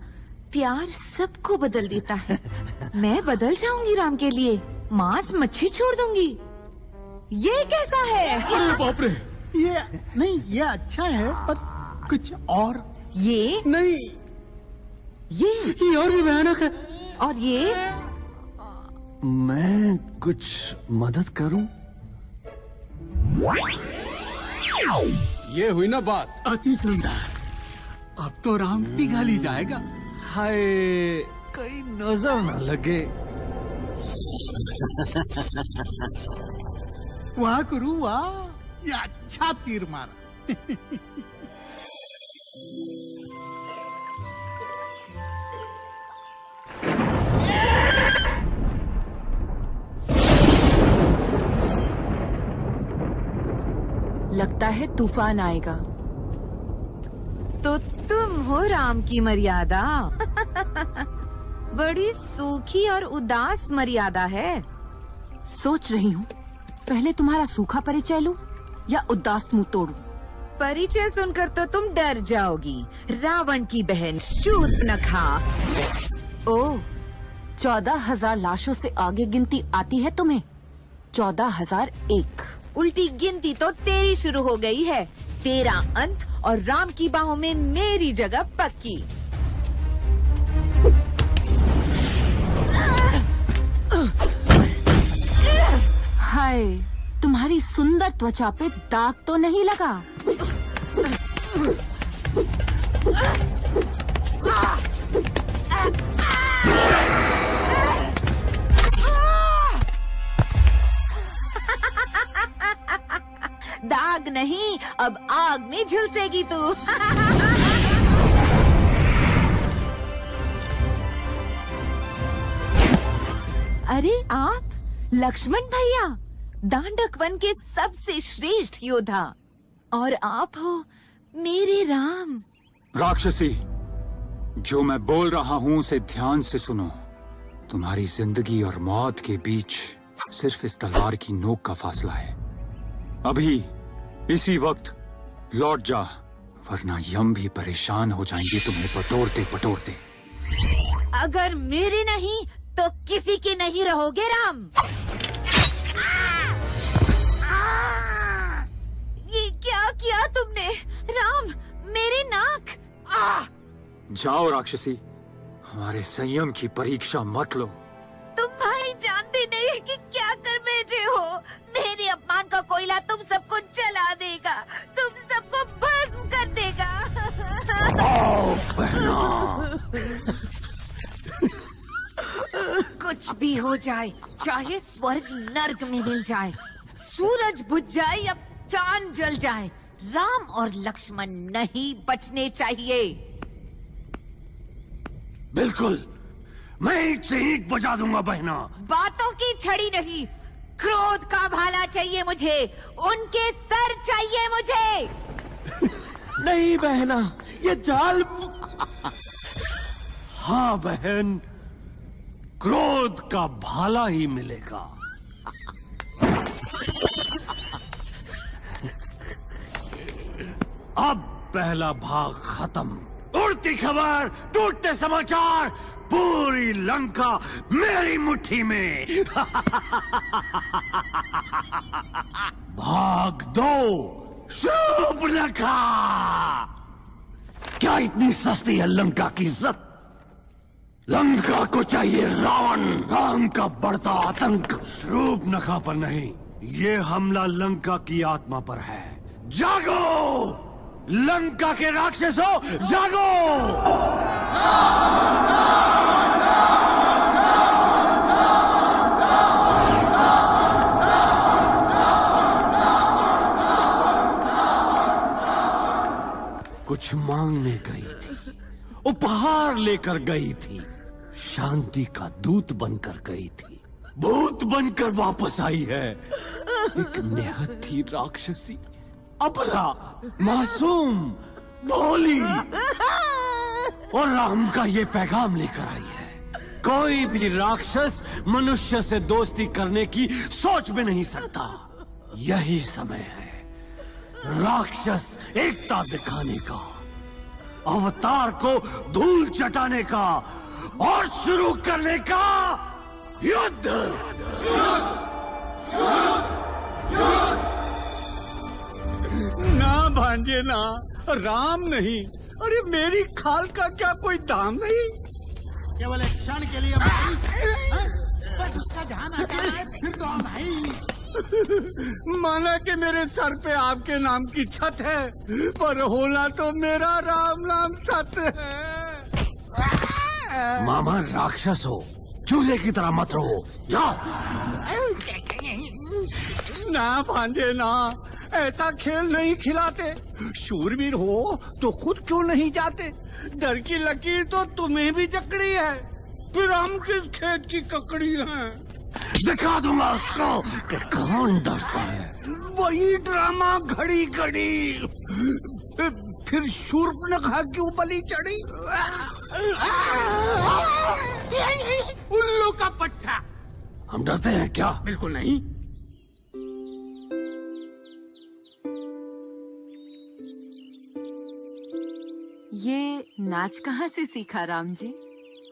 प्यार सबको बदल देता है। मैं बदल जाऊंगी राम के लिए, मांस मच्छी छोड़ दूंगी। ये कैसा है? अरे बाप रे! ये नहीं, ये अच्छा है, पर कुछ और। ये नहीं, ये और भी भयानक है। और ये मैं कुछ मदद करूं? ये हुई ना बात, अति सुंदर। अब तो राम पिघल ही जाएगा। हाय, कहीं नजर न लगे। वाह गुरु वाह, ये अच्छा तीर मारा। लगता है तूफान आएगा। तो तुम हो राम की मर्यादा। बड़ी सूखी और उदास मर्यादा है। सोच रही हूँ पहले तुम्हारा सूखा परिचय लूं या उदास मुंह तोड़ूं। परिचय सुनकर तो तुम डर जाओगी। रावण की बहन शूर्पणखा। ओह, 14,000 लाशों से आगे गिनती आती है तुम्हें? 14,001। उल्टी गिनती तो तेरी शुरू हो गई है। तेरा अंत और राम की बाहों में मेरी जगह पक्की। हाय, तुम्हारी सुंदर त्वचा पे दाग तो नहीं लगा? दाग नहीं, अब आग में झुलसेगी तू। अरे आप लक्ष्मण भैया, दांडक वन के सबसे श्रेष्ठ योद्धा, और आप हो मेरे राम। राक्षसी, जो मैं बोल रहा हूँ उसे ध्यान से सुनो। तुम्हारी जिंदगी और मौत के बीच सिर्फ इस तलवार की नोक का फासला है। अभी इसी वक्त लौट जा, वरना यम भी परेशान हो जाएंगे तुम्हें पटोरते पटोरते। अगर मेरे नहीं तो किसी के नहीं रहोगे राम। ये क्या किया तुमने राम? मेरे नाक। जाओ राक्षसी, हमारे संयम की परीक्षा मत लो। तुम भाई जानते नहीं कि क्या कर बैठे हो। मेरे अपमान का कोयला तुम सबको जला देगा, तुम सबको भस्म कर देगा। कुछ भी हो जाए, चाहे स्वर्ग नर्क में मिल जाए, सूरज बुझ जाए या चांद जल जाए, राम और लक्ष्मण नहीं बचने चाहिए। बिल्कुल, मैं ईंट से ईंट बजा दूंगा बहना। बातों की छड़ी नहीं, क्रोध का भाला चाहिए मुझे। उनके सर चाहिए मुझे। नहीं बहना, ये जाल। हाँ बहन, क्रोध का भाला ही मिलेगा। अब पहला भाग खत्म। उड़ती खबर, टूटते समाचार, पूरी लंका मेरी मुट्ठी में। भाग 2, शूर्पणखा। क्या इतनी सस्ती है लंका की इज्जत? लंका को चाहिए रावण, राम का बढ़ता आतंक। शूर्पणखा पर नहीं, ये हमला लंका की आत्मा पर है। जागो लंका के राक्षसों, जागो! कुछ मांगने गई थी, उपहार लेकर गई थी, शांति का दूत बनकर गई थी, भूत बनकर वापस आई है। एक निहत्थी राक्षसी, अबला, मासूम, भोली, और राम का ये पैगाम लेकर आई है। कोई भी राक्षस मनुष्य से दोस्ती करने की सोच भी नहीं सकता। यही समय है राक्षस एकता दिखाने का, अवतार को धूल चटाने का और शुरू करने का युद्ध। ना भांजे ना, राम नहीं। अरे मेरी खाल का क्या कोई दाम नहीं? केवल एक क्षण के लिए बस उसका ध्यान हटा है, फिर तो हम भाई। माना कि मेरे सर पे आपके नाम की छत है, पर होना तो मेरा राम नाम सत्य है। मामा राक्षस हो, चूहे की तरह मत रहो। जाओ। ना भांजे ना, ऐसा खेल नहीं खिलाते। शूरवीर हो तो खुद क्यों नहीं जाते? डर की लकीर तो तुम्हें भी जकड़ी है, फिर हम किस खेत की ककड़ी हैं? दिखा दूंगा उसको कि कौन डरता है। वही ड्रामा घड़ी घड़ी, फिर शूर्पणखा क्यों बलि चढ़ी? उल्लू का पट्टा। हम डरते हैं क्या? बिल्कुल नहीं। ये नाच कहाँ से सीखा राम जी?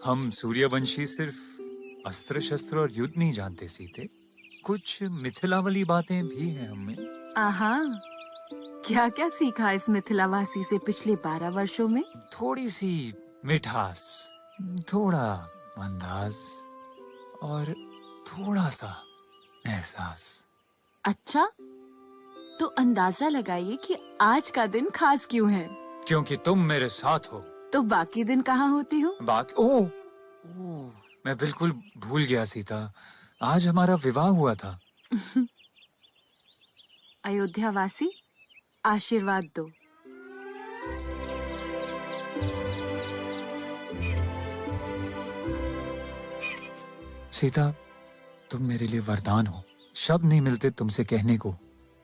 हम सूर्यवंशी सिर्फ अस्त्र शस्त्र और युद्ध नहीं जानते सीते, कुछ मिथिलावली बातें भी हैं हमें। आहा, क्या क्या सीखा इस मिथिलावासी से पिछले 12 वर्षों में? थोड़ी सी मिठास, थोड़ा अंदाज और थोड़ा सा एहसास। अच्छा, तो अंदाजा लगाइए कि आज का दिन खास क्यों है? क्योंकि तुम मेरे साथ हो। तो बाकी दिन कहाँ होती हो? ओह, मैं बिल्कुल भूल गया सीता, आज हमारा विवाह हुआ था। अयोध्यावासी, आशीर्वाद दो। सीता, तुम मेरे लिए वरदान हो। शब्द नहीं मिलते तुमसे कहने को।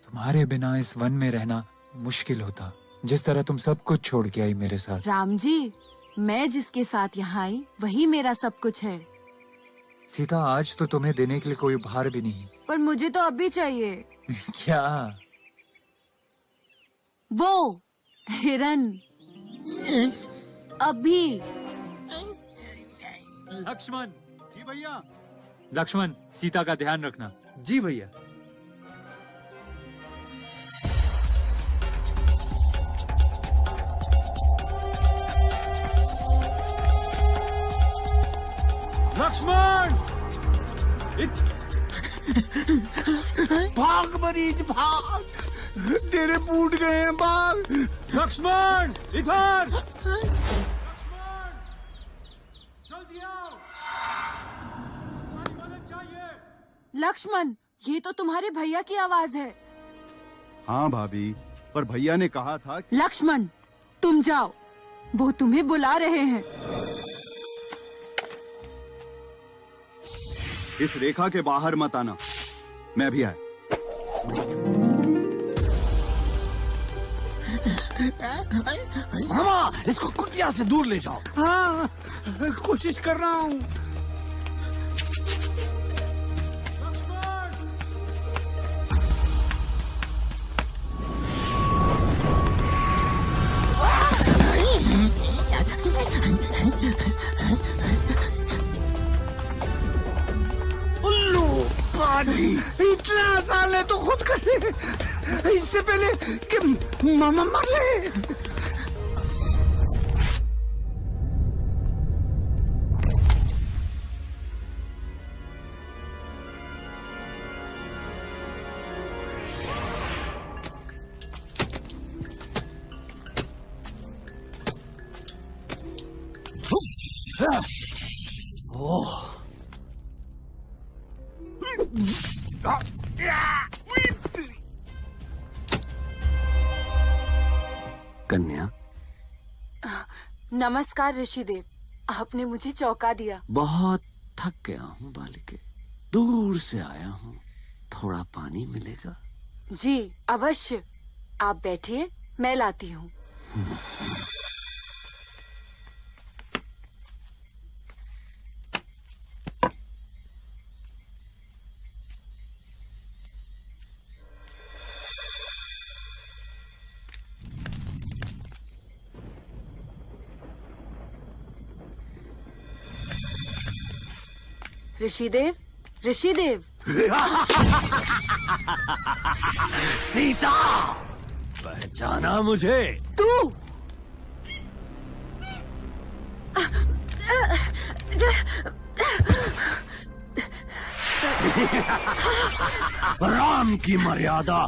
तुम्हारे बिना इस वन में रहना मुश्किल होता, जिस तरह तुम सब कुछ छोड़ के आई मेरे साथ। राम जी, मैं जिसके साथ यहाँ आई वही मेरा सब कुछ है। सीता, आज तो तुम्हें देने के लिए कोई उपहार भी नहीं। पर मुझे तो अभी चाहिए। क्या? वो हिरन, अभी। लक्ष्मण। जी भैया। लक्ष्मण, सीता का ध्यान रखना। जी भैया। लक्ष्मण, भाग मरीज भाग, तेरे फूट गए हैं बाल। लक्ष्मण, इधर। जल्दी आओ, तुम्हारी मदद चाहिए। लक्ष्मण, ये तो तुम्हारे भैया की आवाज है। हाँ भाभी, पर भैया ने कहा था। लक्ष्मण, तुम जाओ, वो तुम्हें बुला रहे हैं। इस रेखा के बाहर मत आना, मैं भी आया। मामा, इसको कुटिया से दूर ले जाओ। हाँ, कोशिश कर रहा हूँ। उल्लू पाजी, इतना आसान है तो खुद कर ले, इससे पहले कि मामा मर ले। ओह, कन्या, नमस्कार ऋषिदेव, आपने मुझे चौंका दिया। बहुत थक गया हूँ बालिके, दूर से आया हूँ, थोड़ा पानी मिलेगा? जी अवश्य, आप बैठिए, मैं लाती हूँ। ऋषिदेव, ऋषिदेव। सीता, पहचाना मुझे? तू? राम की मर्यादा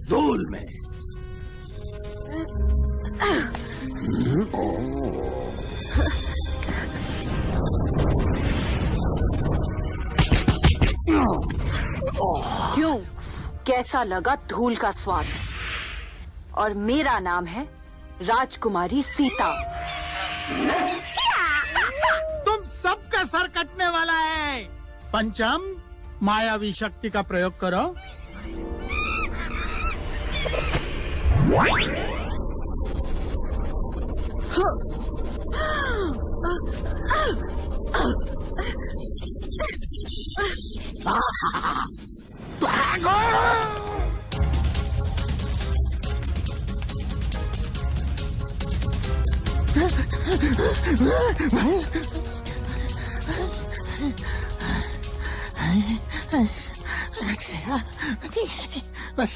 धूल में। क्यों? कैसा लगा धूल का स्वाद। और मेरा नाम है राजकुमारी सीता। तुम सबका सर कटने वाला है। पंचम, मायावी शक्ति का प्रयोग करो। भागो! बस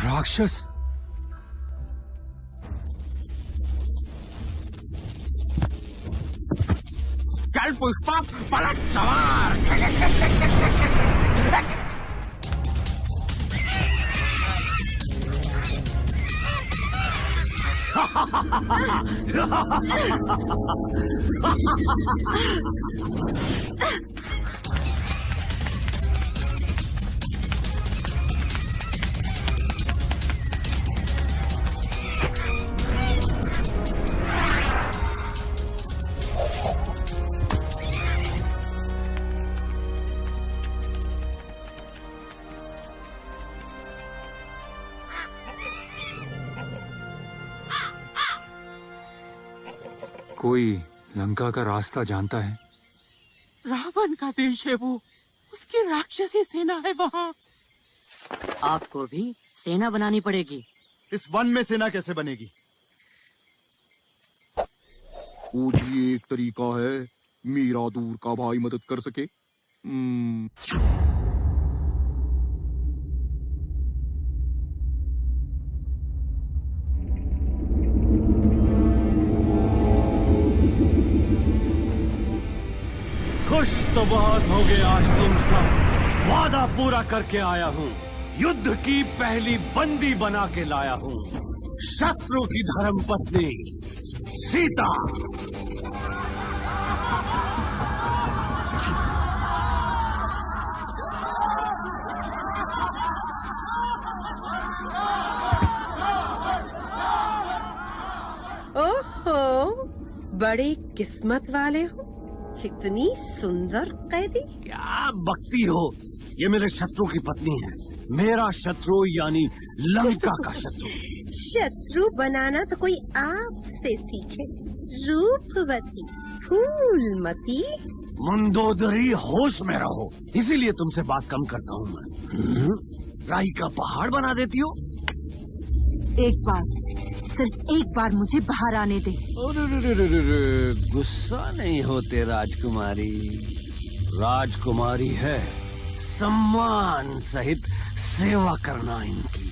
राक्षस, चल पुष्पा, पलट सवार। कोई लंका का रास्ता जानता है? रावण का देश है वो, उसकी राक्षसी सेना है वहाँ। आपको भी सेना बनानी पड़ेगी। इस वन में सेना कैसे बनेगी? वो भी एक तरीका है मीरा दूर का भाई मदद कर सके। खुश तो बहुत हो गए आज तुम सब। वादा पूरा करके आया हूँ, युद्ध की पहली बंदी बना के लाया हूँ, शत्रु की धर्मपत्नी सीता। ओहो, बड़े किस्मत वाले हो, इतनी सुंदर कैदी। क्या बकती हो, ये मेरे शत्रु की पत्नी है। मेरा शत्रु यानी लंका का शत्रु। शत्रु बनाना तो कोई आपसे सीखे, रूपवती फूलमती। मंदोदरी, होश में रहो, इसीलिए तुमसे बात कम करता हूँ मैं। राई का पहाड़ बना देती हो। एक बार, सिर्फ एक बार मुझे बाहर आने दे। गुस्सा नहीं होते राजकुमारी। राजकुमारी है, सम्मान सहित सेवा करना इनकी।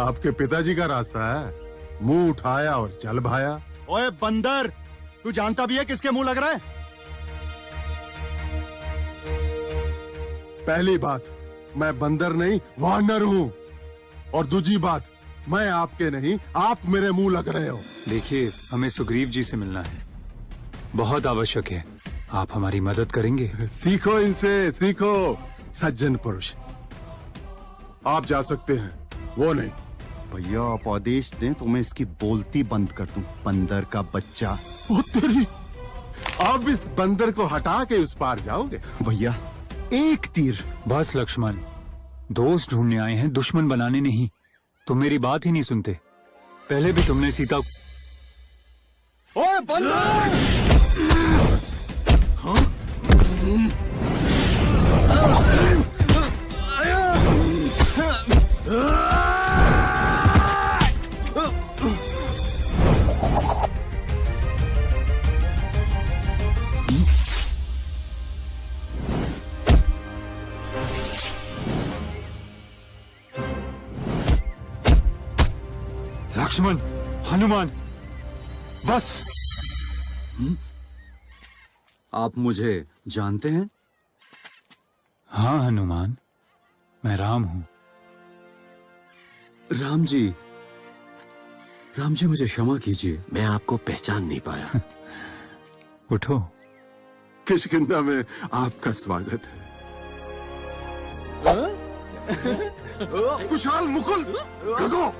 आपके पिताजी का रास्ता है, मुंह उठाया और चल भाया। ओए बंदर, तू जानता भी है किसके मुंह लग रहा है? पहली बात, मैं बंदर नहीं वानर हूँ, और दूसरी बात, मैं आपके नहीं, आप मेरे मुंह लग रहे हो। देखिए, हमें सुग्रीव जी से मिलना है, बहुत आवश्यक है। आप हमारी मदद करेंगे? सीखो इनसे, सीखो। सज्जन पुरुष। आप जा सकते हैं, वो नहीं। भैया आप आदेश दें तो मैं इसकी बोलती बंद कर दूं। बंदर का बच्चा। ओ तेरी, आप इस बंदर को हटा के उस पार जाओगे? भैया एक तीर। बस लक्ष्मण, दोस्त ढूंढने आए हैं, दुश्मन बनाने नहीं। तुम मेरी बात ही नहीं सुनते। पहले भी तुमने सीता। ओए बंदर! हाँ? लक्ष्मण, हनुमान, बस। आप मुझे जानते हैं? हाँ हनुमान, मैं राम हूं। राम जी मुझे क्षमा कीजिए, मैं आपको पहचान नहीं पाया। उठो। किष्किंधा में आपका स्वागत है। कुशाल, मुकुल, गदो।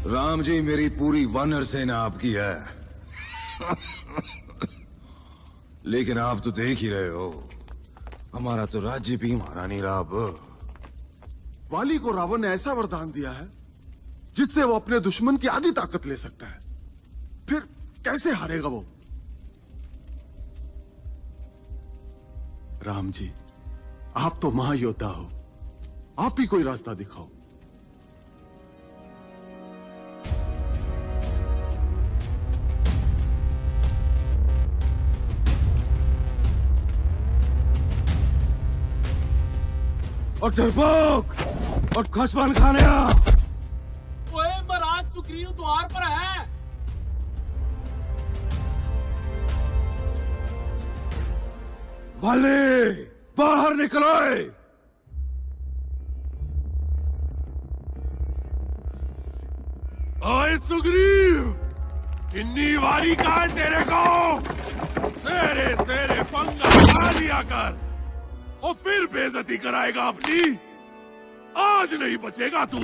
राम जी, मेरी पूरी वानर सेना आपकी है। लेकिन आप तो देख ही रहे हो, हमारा तो राज्य भी हमारा नहीं रहा अब। वाली को रावण ने ऐसा वरदान दिया है जिससे वो अपने दुश्मन की आधी ताकत ले सकता है। फिर कैसे हारेगा वो? राम जी, आप तो महायोद्धा हो, आप ही कोई रास्ता दिखाओ। और डरपोक और खसमान खाने। ओए महाराज, सुग्रीव द्वार पर है। वाले, बाहर निकलो। ओए सुग्रीव, किन्नी वारी का है तेरे को? सेरे सेरे पंगा खा लिया कर और फिर बेइज्जती कराएगा अपनी। आज नहीं बचेगा तू।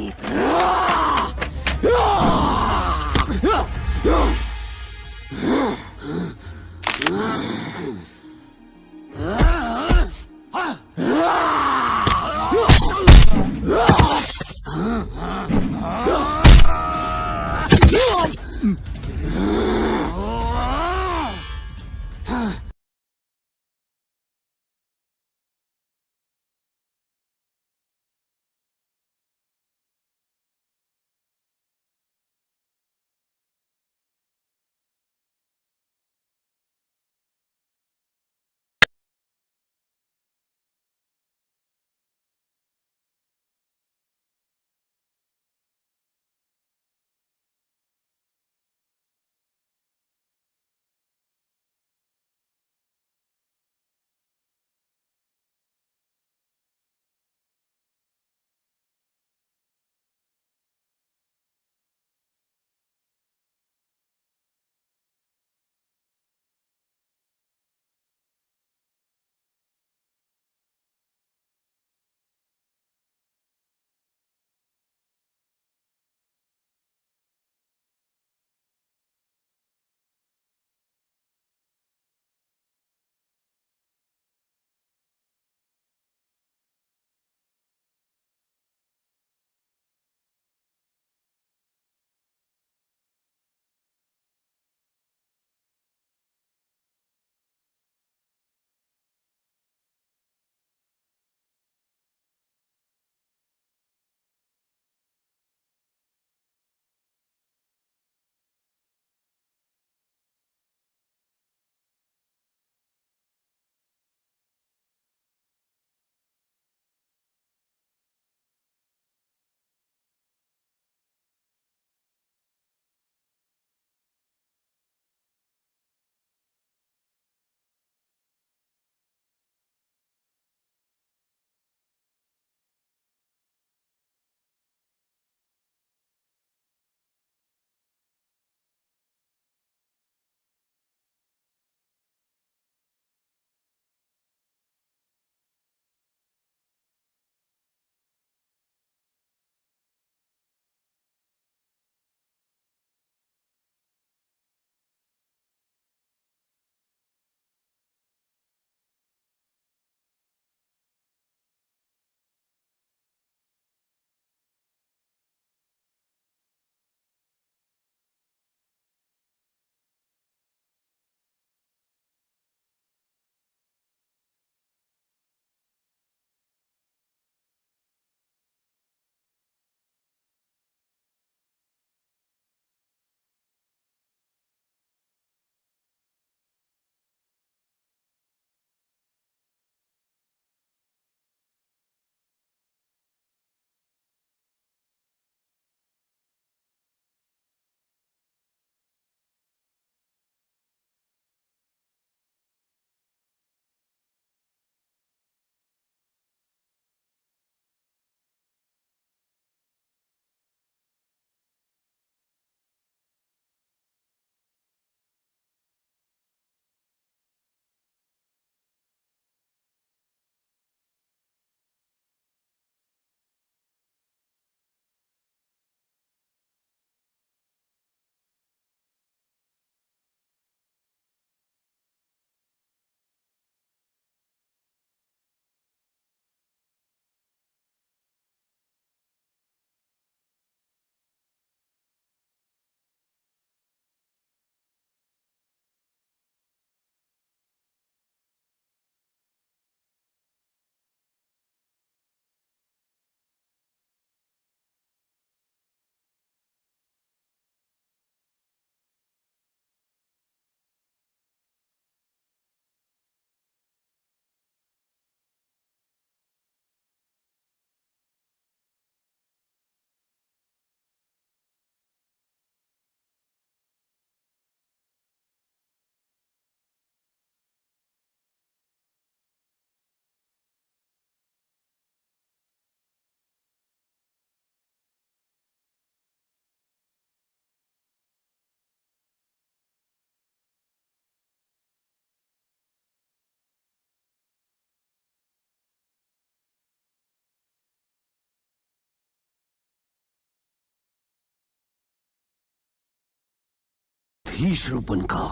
ही शूर्पणखा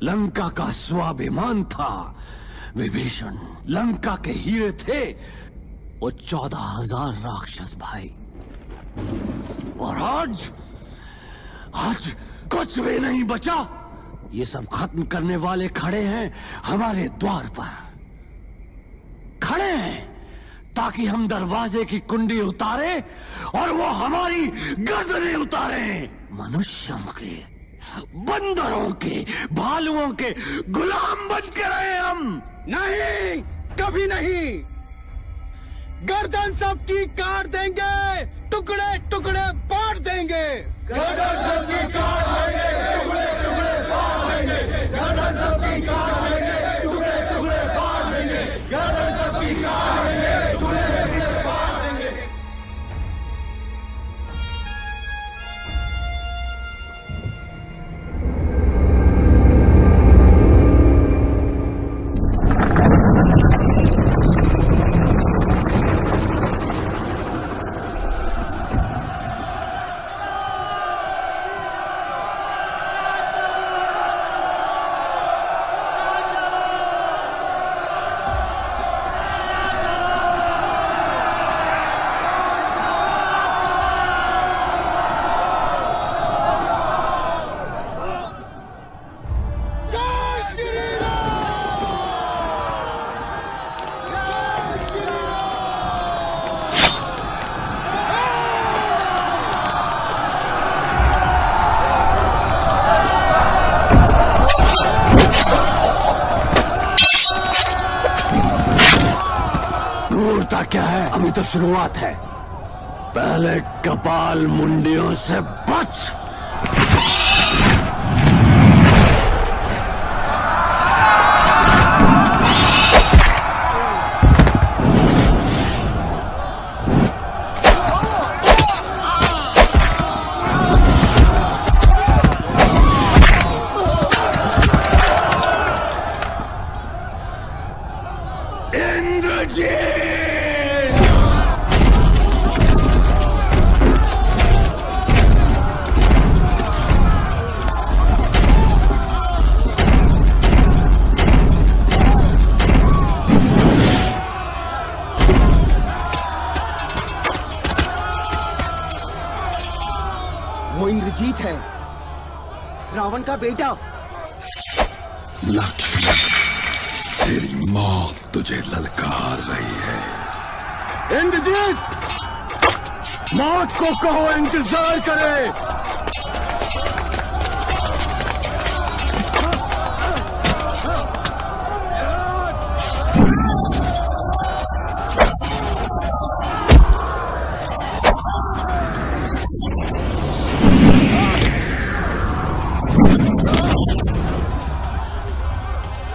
लंका का स्वाभिमान था। विभीषण लंका के हीरे थे, वो 14,000 राक्षस भाई। और आज कुछ भी नहीं बचा। ये सब खत्म करने वाले खड़े हैं हमारे द्वार पर, खड़े हैं ताकि हम दरवाजे की कुंडी उतारे और वो हमारी गर्दनें उतारे। मनुष्यों के, बंदरों के, भालुओं के गुलाम बन के रहे हम। नहीं, कभी नहीं। गर्दन सबकी काट देंगे, टुकड़े टुकड़े बांट देंगे। गर्दन सबकी काट देंगे, टुकड़े टुकड़े बांट देंगे। गर्दन सबकी काट देंगे, टुकड़े टुकड़े बांट देंगे। गर्दन सबकी काट देंगे, टुकड़े टुकड़े बांट देंगे। क्रूरता क्या है? अभी तो शुरुआत है। पहले कपाल मुंडियों से बच। वो इंद्रजीत है, रावण का बेटा। लक्ष्मण, तेरी मौत तुझे ललकार रही है। इंद्रजीत, मौत को कहो इंतजार करे।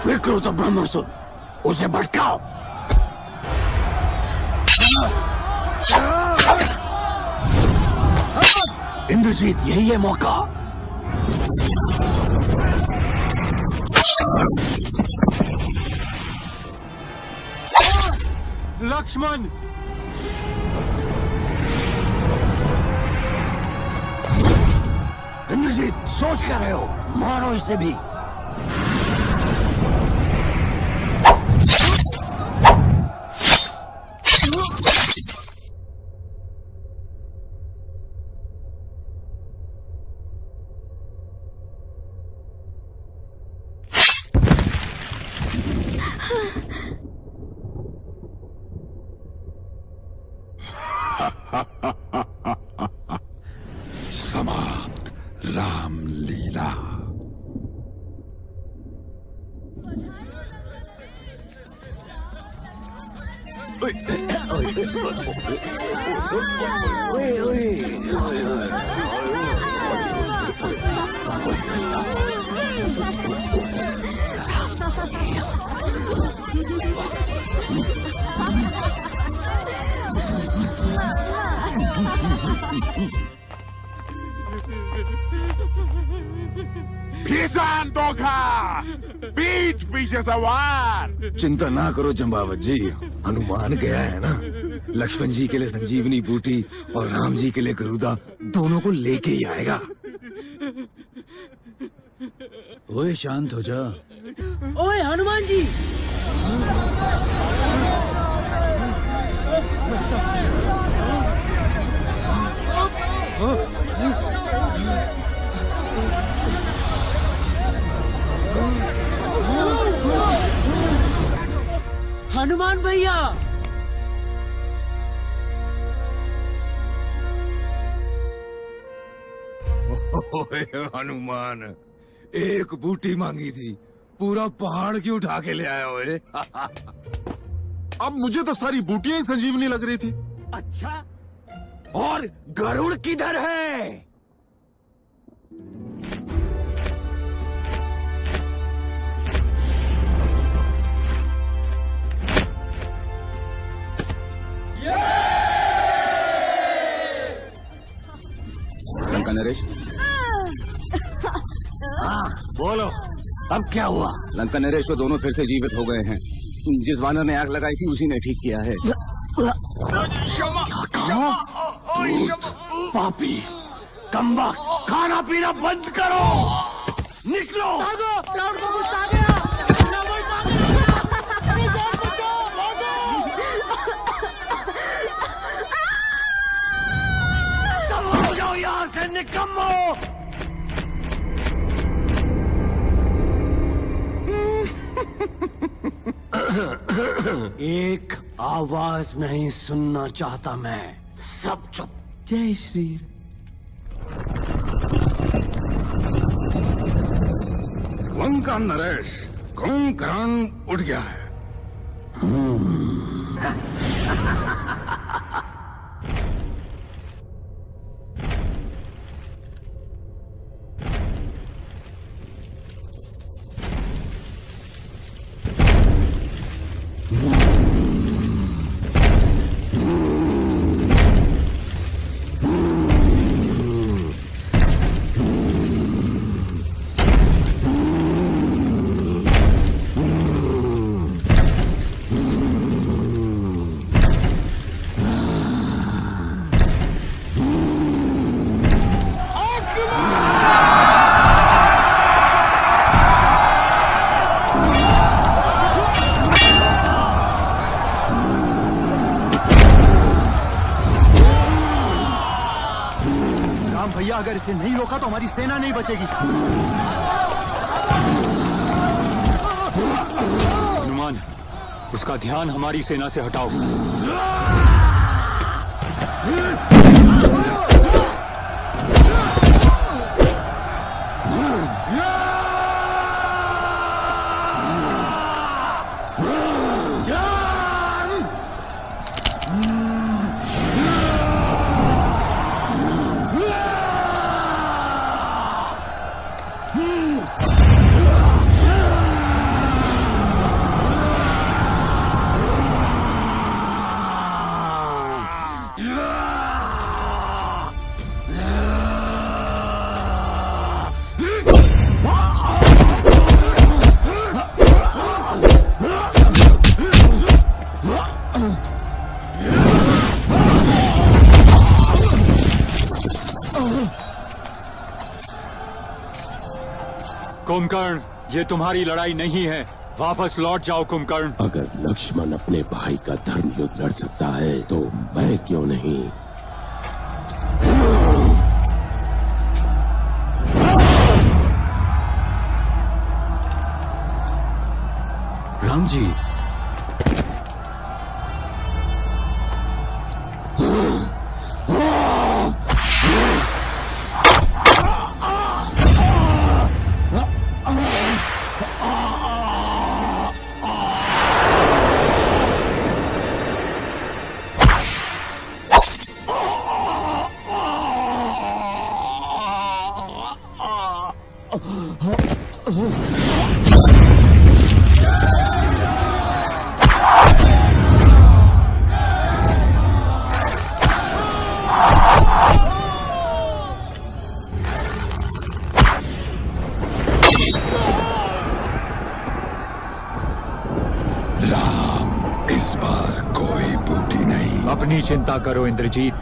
विकृत ब्रह्मासुर, उसे भटकाओ। इंद्रजीत, यही है मौका। लक्ष्मण, इंद्रजीत, सोच क्या रहे हो? मारो इसे भी। समाप्त राम लीला। भीषण धोखा, पीठ पीछे सवार। चिंता ना करो जंबावत जी, हनुमान गया है ना। लक्ष्मण जी के लिए संजीवनी बूटी और राम जी के लिए गरुदा, दोनों को लेके ही आएगा। ओए शांत हो जा। ओए हनुमान जी, हनुमान भैया। ओए हनुमान, एक बूटी मांगी थी, पूरा पहाड़ क्यों उठा के ले आया ओए? अब मुझे तो सारी बूटियां ही संजीवनी लग रही थी। अच्छा, और गरुड़ किधर है? लंका नरेश, हाँ बोलो, अब क्या हुआ? लंका नरेश वो दोनों फिर से जीवित हो गए हैं। जिस वानर ने आग लगाई थी उसी ने ठीक किया है। पापी, कमबख्त, खाना पीना बंद करो, निकलो। हो जाओ यहाँ से निकम्मो। एक आवाज नहीं सुनना चाहता मैं, सब चुप। जय श्री लंका नरेश, कुंभकर्ण उठ गया है। भैया, अगर इसे नहीं रोका तो हमारी सेना नहीं बचेगी। हनुमान, उसका ध्यान हमारी सेना से हटाओ। कुंभकर्ण, ये तुम्हारी लड़ाई नहीं है, वापस लौट जाओ कुंभकर्ण। अगर लक्ष्मण अपने भाई का धर्म युद्ध लड़ सकता है तो मैं क्यों नहीं? राम जी, इस बार कोई बूटी नहीं। अपनी चिंता करो इंद्रजीत।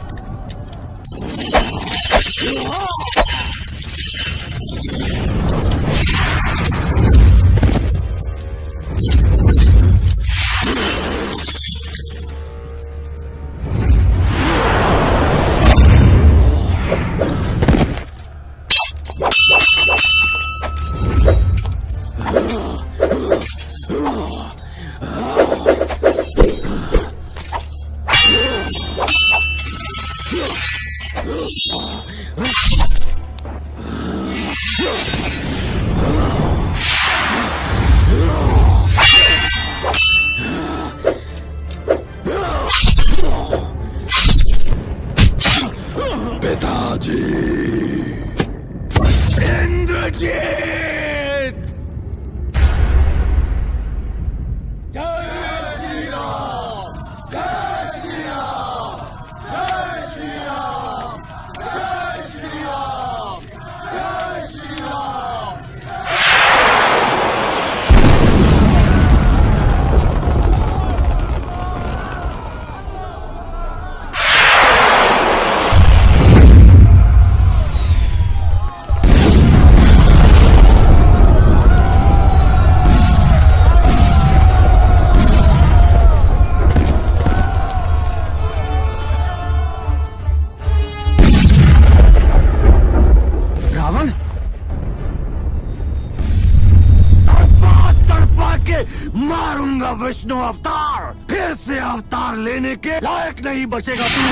जीत। जय श्री राम, जय श्री राम, जय श्री राम, जय श्री राम, जय श्री राम। रावण तड़पा के मारूंगा विष्णु अवतार, फिर से अवतार लेने के लायक नहीं बचेगा तू।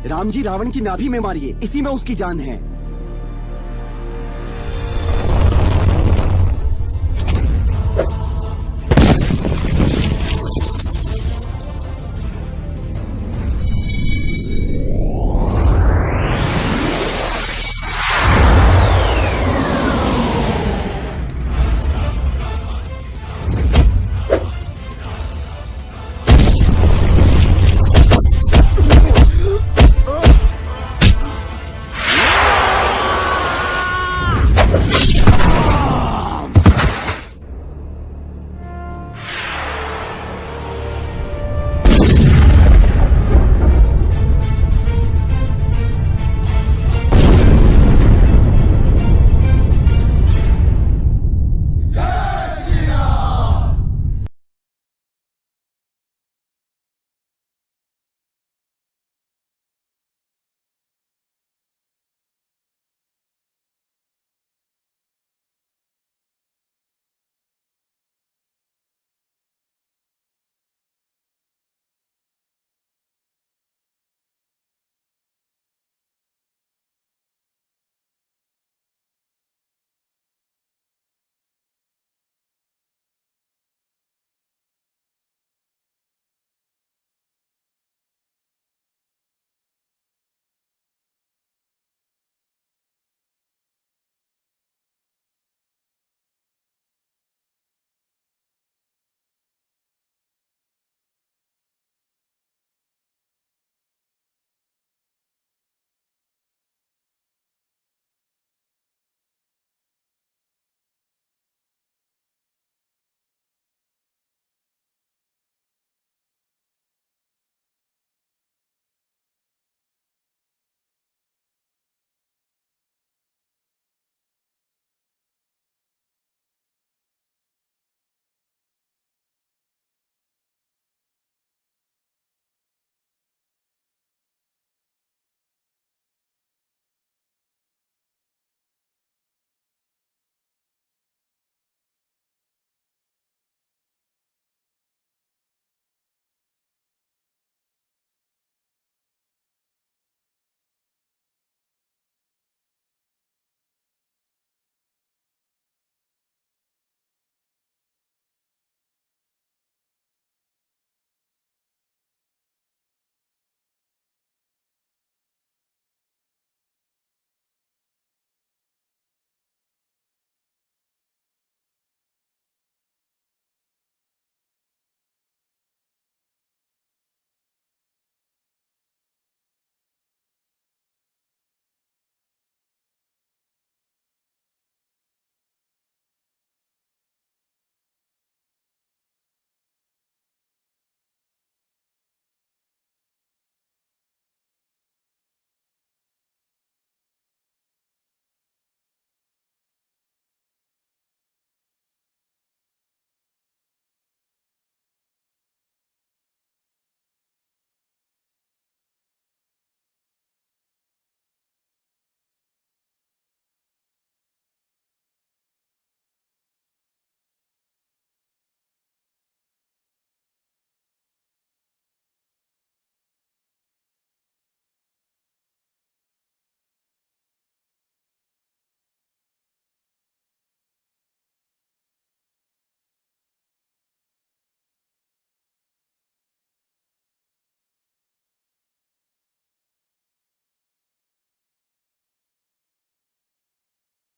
राम जी रावण की नाभि में मारिए, इसी में उसकी जान है।